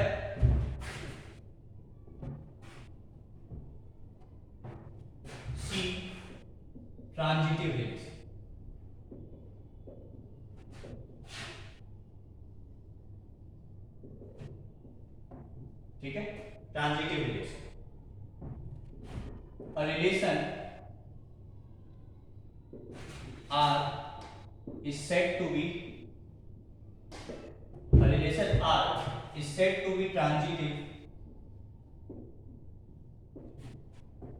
सी ट्रांजिटिव रिलेशन, ठीक है। Transitive relation, a relation R is said to be transitive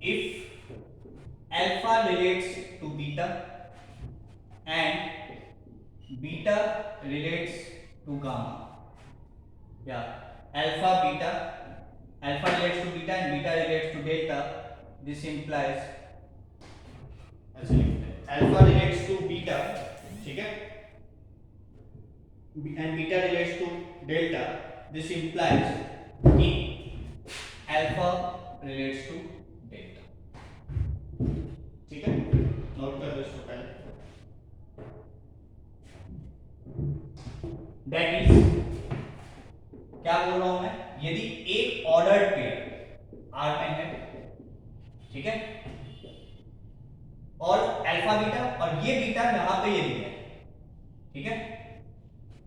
if alpha relates to beta and beta relates to gamma, alpha relates to beta and beta relates to delta. This implies alpha relates to beta, ठीक है, and beta relates to delta. This implies कि alpha relates to delta, ठीक है। Note कर लो इसको पहले। That is, क्या बोल रहा हूं मैं, यदि एक ऑर्डर्ड पेयर R में है, ठीक है, और अल्फा बीटा और ये बीटा यहां पे ये दिया है, ठीक है।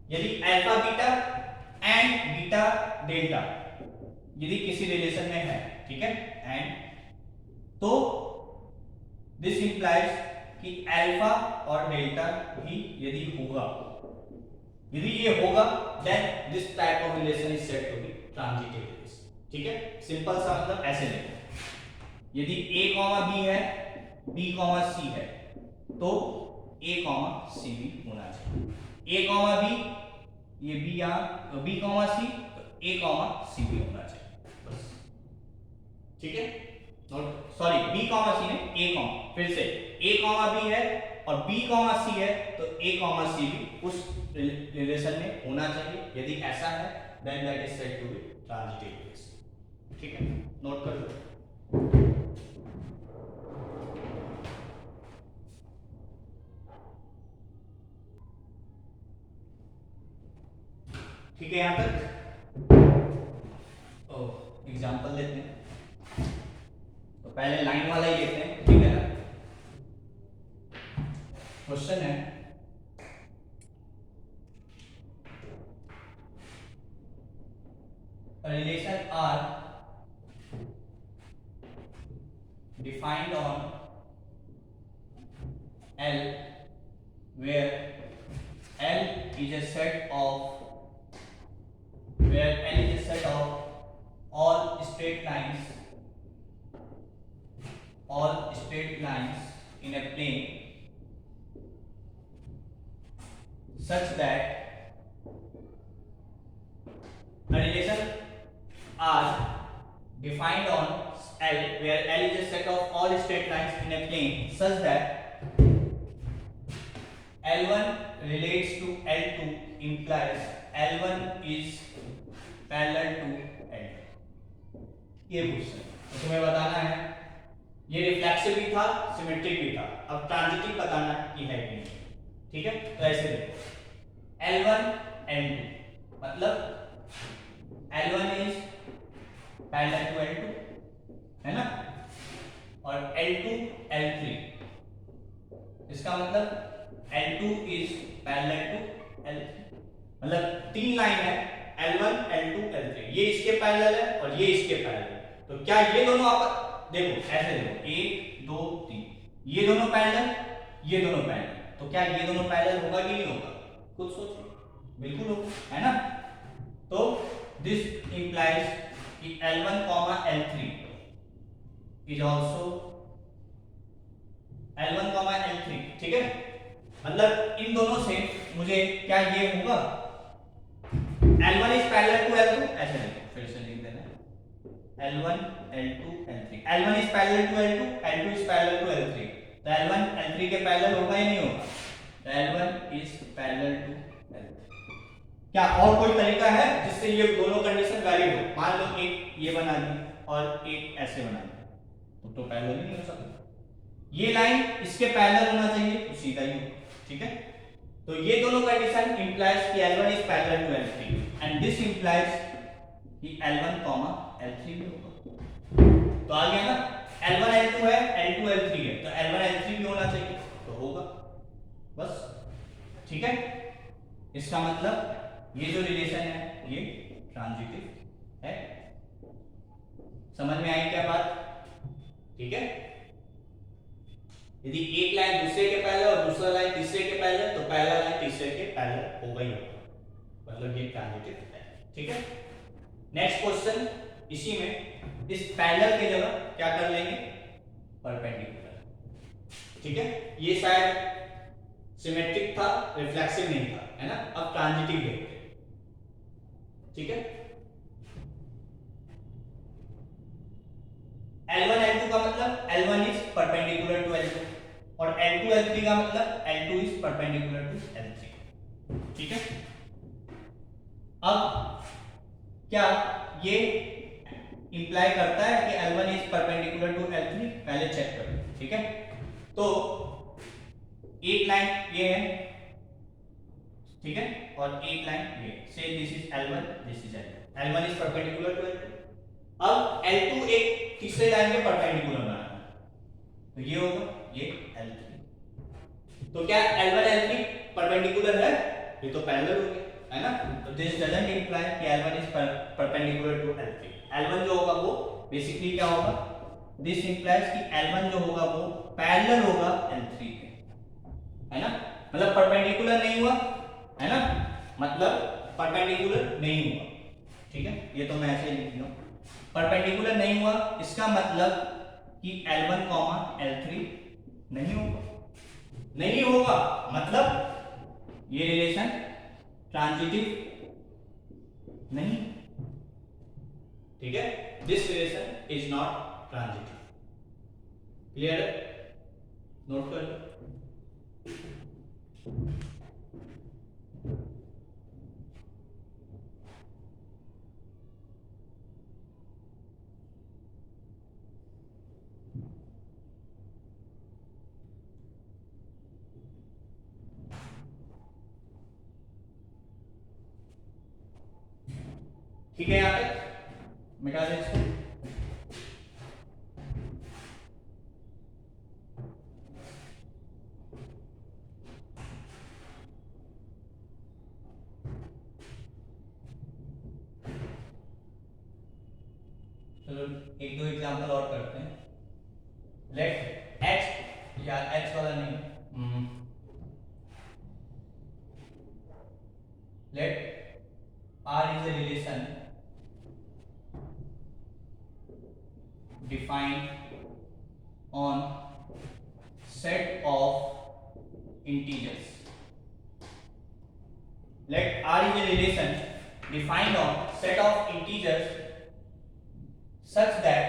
यदि alpha beta and beta delta यदि किसी रिलेशन में है, ठीक है, एंड तो दिस इंप्लाइज कि अल्फा और डेल्टा भी यदि होगा, यदि ये होगा, then this type of relation is said to be transitive relation, ठीक है। सिंपल सा मतलब ऐसे लेते हैं, यदि a कॉमा b है, b कॉमा c है, तो a कॉमा c भी होना चाहिए। a कॉमा b, ये b यहाँ b कॉमा c, तो a कॉमा c भी होना चाहिए, बस, ठीक है। Note, sorry b comma c ने a कॉमा, फिर से a कॉमा b है और b कॉमा c है, तो a कॉमा c भी उस रिलेशन में होना चाहिए। यदि ऐसा है then that is said to be transitive relation, ठीक है। नोट कर लो। ठीक है, यहां तक एग्जांपल लेते हैं। तो पहले लाइन वाला ही लेते हैं, ठीक है ना। तो क्वेश्चन है relation are defined on L where L is a set of all straight lines in a plane such that a relation R defined on L where L is a set of all straight lines in a plane such that L1 relates to L2 implies L1 is parallel to L2। ये question तो तुम्हें बताना है, ये reflexive भी था symmetric भी था, अब ट्रांजिटिव बताना कि है कि नहीं। ठीक है, तो ऐसे देखो L1 L2 मतलब L1 is parallel to L2 है ना, और L2 L3 इसका मतलब L2 is parallel to L3 मतलब तीन लाइन है L1 L2 L3, ये इसके पैरेलल है और ये इसके पैरेलल है। तो क्या ये दोनों आपस देखो ऐसे देखो 1 2 3 ये दोनों पैरेलल ये दोनों पैरेलल, तो क्या ये दोनों पैरेलल होगा कि नहीं होगा? खुद सोचो, बिल्कुल होगा है ना। तो दिस इंप्लाइज कि L1 L3 is also L1 L3 ठीक है, मतलब इन दोनों से मुझे क्या ये होगा L1 is parallel to L2, ऐसे लिखो फिर से लिख देना L1 L2 L3, L1 is parallel to L2, L2 is parallel to L3, तो L1 L3 के पैरेलल होगा या नहीं होगा? तो L1 is parallel to L3। क्या और कोई तरीका है जिससे ये दोनों कंडीशन वैलिड हो? मान लो एक ये बना दी और एक ऐसे बना दी, तो पैरेलल ही नहीं हो सकता। ये लाइन इसके पैरेलल होना चाहिए तो सीधा ही होगा। ठीक है, तो ये दोनों कंडीशन इंप्लाइज कि L1 is parallel to L3 and this implies कि L1 L3 भी होगा। तो आ गया ना, L1 L2 है L2 L3 है, तो L1 L3 भी होना चाहिए तो होगा बस। ठीक है, इसका मतलब ये जो रिलेशन है ये ट्रांजिटिव है। समझ में आई क्या बात? ठीक है, यदि एक लाइन दूसरे के पैरेलल और दूसरा लाइन तीसरे के पैरेलल तो पहला लाइन तीसरे के पैरेलल होगा ही होगा, मतलब ये ट्रांजिटिव है। ठीक है, नेक्स्ट क्वेश्चन इसी में इस पैरेलल की जगह क्या कर लेंगे? परपेंडिकुलर। ठीक है, ये शायद सिमेट्रिक था रिफ्लेक्सिव नहीं था है ना, अब ट्रांजिटिव देखते हैं। ठीक है, L1 L2 का मतलब L1 is perpendicular to L2 और L2 L3 का मतलब L2 is perpendicular to L3। ठीक है, अब क्या ये इंप्लाई करता है कि L1 is perpendicular to L3? पहले चेक करो। ठीक है, तो एक लाइन ये है ठीक है, और एक लाइन ये से this is L1 this is L2, L1 is perpendicular to L2। अब L2 एक तीसरे लाइन के परपेंडिकुलर बनाना है तो ये होगा ये L3। तो क्या L1 L3 परपेंडिकुलर है? ये तो पैरेलल हो गया है ना, तो दिस डजंट इंप्लाई कि L1 is perpendicular to L3। L1 जो होगा वो बेसिकली क्या होगा? दिस इंप्लाइज कि L1 जो होगा वो पैरेलल होगा L3 के, है ना, मतलब परपेंडिकुलर नहीं हुआ है ना, मतलब परपेंडिकुलर नहीं हुआ। ठीक है, ये तो मैं ऐसे ही लिख लूं, परपेंडिकुलर नहीं हुआ इसका मतलब कि L1 L3 नहीं होगा, नहीं होगा मतलब ये रिलेशन ट्रांजिटिव नहीं। ठीक है, this relation is not transitive. Clear है? नोट कर लो। ठीक है, यहां तक मिटा दें इसको। एक दो एग्जांपल और करते हैं। लेट h, या h वाला नहीं, late r is a relation defined on set of integers. Let r is a relation defined on set of integers such that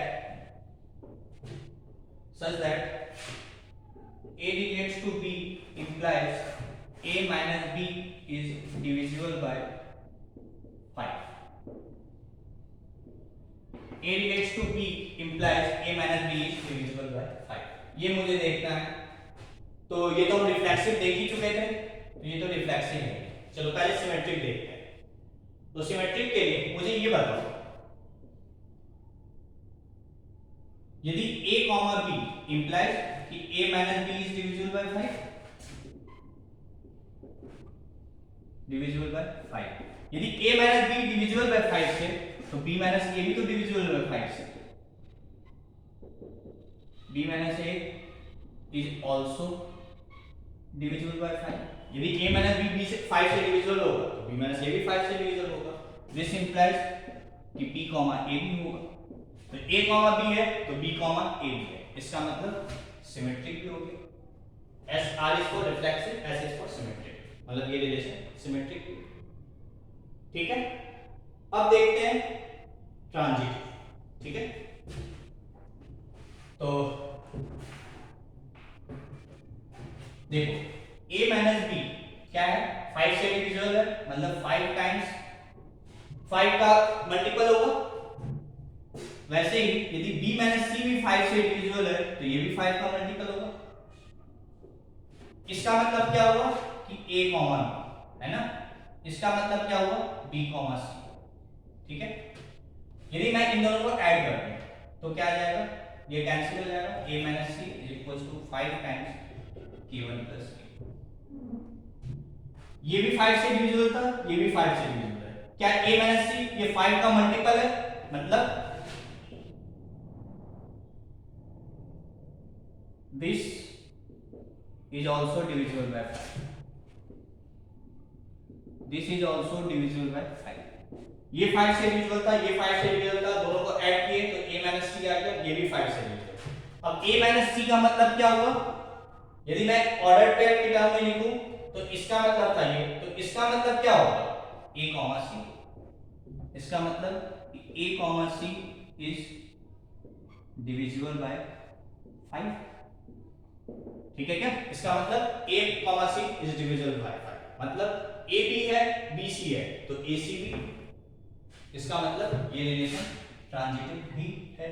a relates to b implies a minus b is divisible by 5. a relates to b implies a minus b is divisible by 5. ये मुझे देखना है। तो ये तो हम reflexive देख ही चुके थे, तो ये तो रिफ्लेक्सिव है। चलो पहले सिमेट्रिक देखते हैं। तो सिमेट्रिक के लिए मुझे ये बताओ, यदि a कॉमा b इंप्लाइज कि a minus b is divisible by 5, divisible by 5, यदि a minus b divisible by 5 से, तो b माइनस a भी तो डिविजिबल बाय 5 से, b minus a is also divisible by 5। यदि a माइनस b b से 5 से डिविजिबल होगा, तो b माइनस a भी 5 से डिविजिबल होगा। दिस इंप्लाइज कि b कॉमा a भी होगा। तो a कॉमा b है तो b कॉमा a भी है, इसका मतलब सिमेट्रिक भी हो गया। S R is for reflexive, S is for symmetric, मतलब ये रिलेशन सिमेट्रिक भी। ठीक है, अब देखते हैं ट्रांजिटिव। ठीक है, तो देखो a माइनस b क्या है, 5 से डिविजिबल है, मतलब 5 टाइम्स 5 का मल्टीपल होगा। वैसे ही यदि b माइनस c भी 5 से डिविजिबल है, तो ये भी 5 का मल्टीपल होगा। इसका मतलब क्या हुआ कि a कॉमन है ना, इसका मतलब क्या हुआ b कॉमा c। ठीक है, यदि मैं इन दोनों को ऐड कर दूं तो क्या आ जाएगा, ये कैंसिल हो जाएगा, a minus c is equal to 5 times k1 plus k। ये भी 5 से डिविजिबल था, ये भी 5 से डिविजिबल है। क्या a माइनस c ये 5 का मल्टीपल है, मतलब this is also divisible by 5, this is also divisible by 5। ये 5 से डिविजिबल था, ये 5 से डिविजिबल था, दोनों को ऐड किए तो a माइनस c आ गया, ये भी 5 से डिविजिबल। अब a माइनस c का मतलब क्या हुआ, यदि मैं ऑर्डर पेयर के टर्म में लिखूं तो इसका मतलब था ये, तो इसका मतलब क्या होगा a कॉमा c, इसका मतलब a comma c is divisible by 5। ठीक है क्या, इसका मतलब a comma c is divisible by 5, मतलब a b है b c है तो ac भी, इसका मतलब ये रिलेशन ट्रांजिटिव भी है।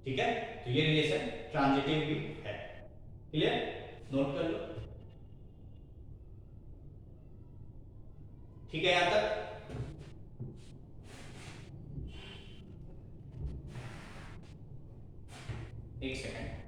ठीक है, तो ये रिलेशन ट्रांजिटिव भी है। क्लियर, नोट कर लो। ठीक है, यहां तक एक सेकंड।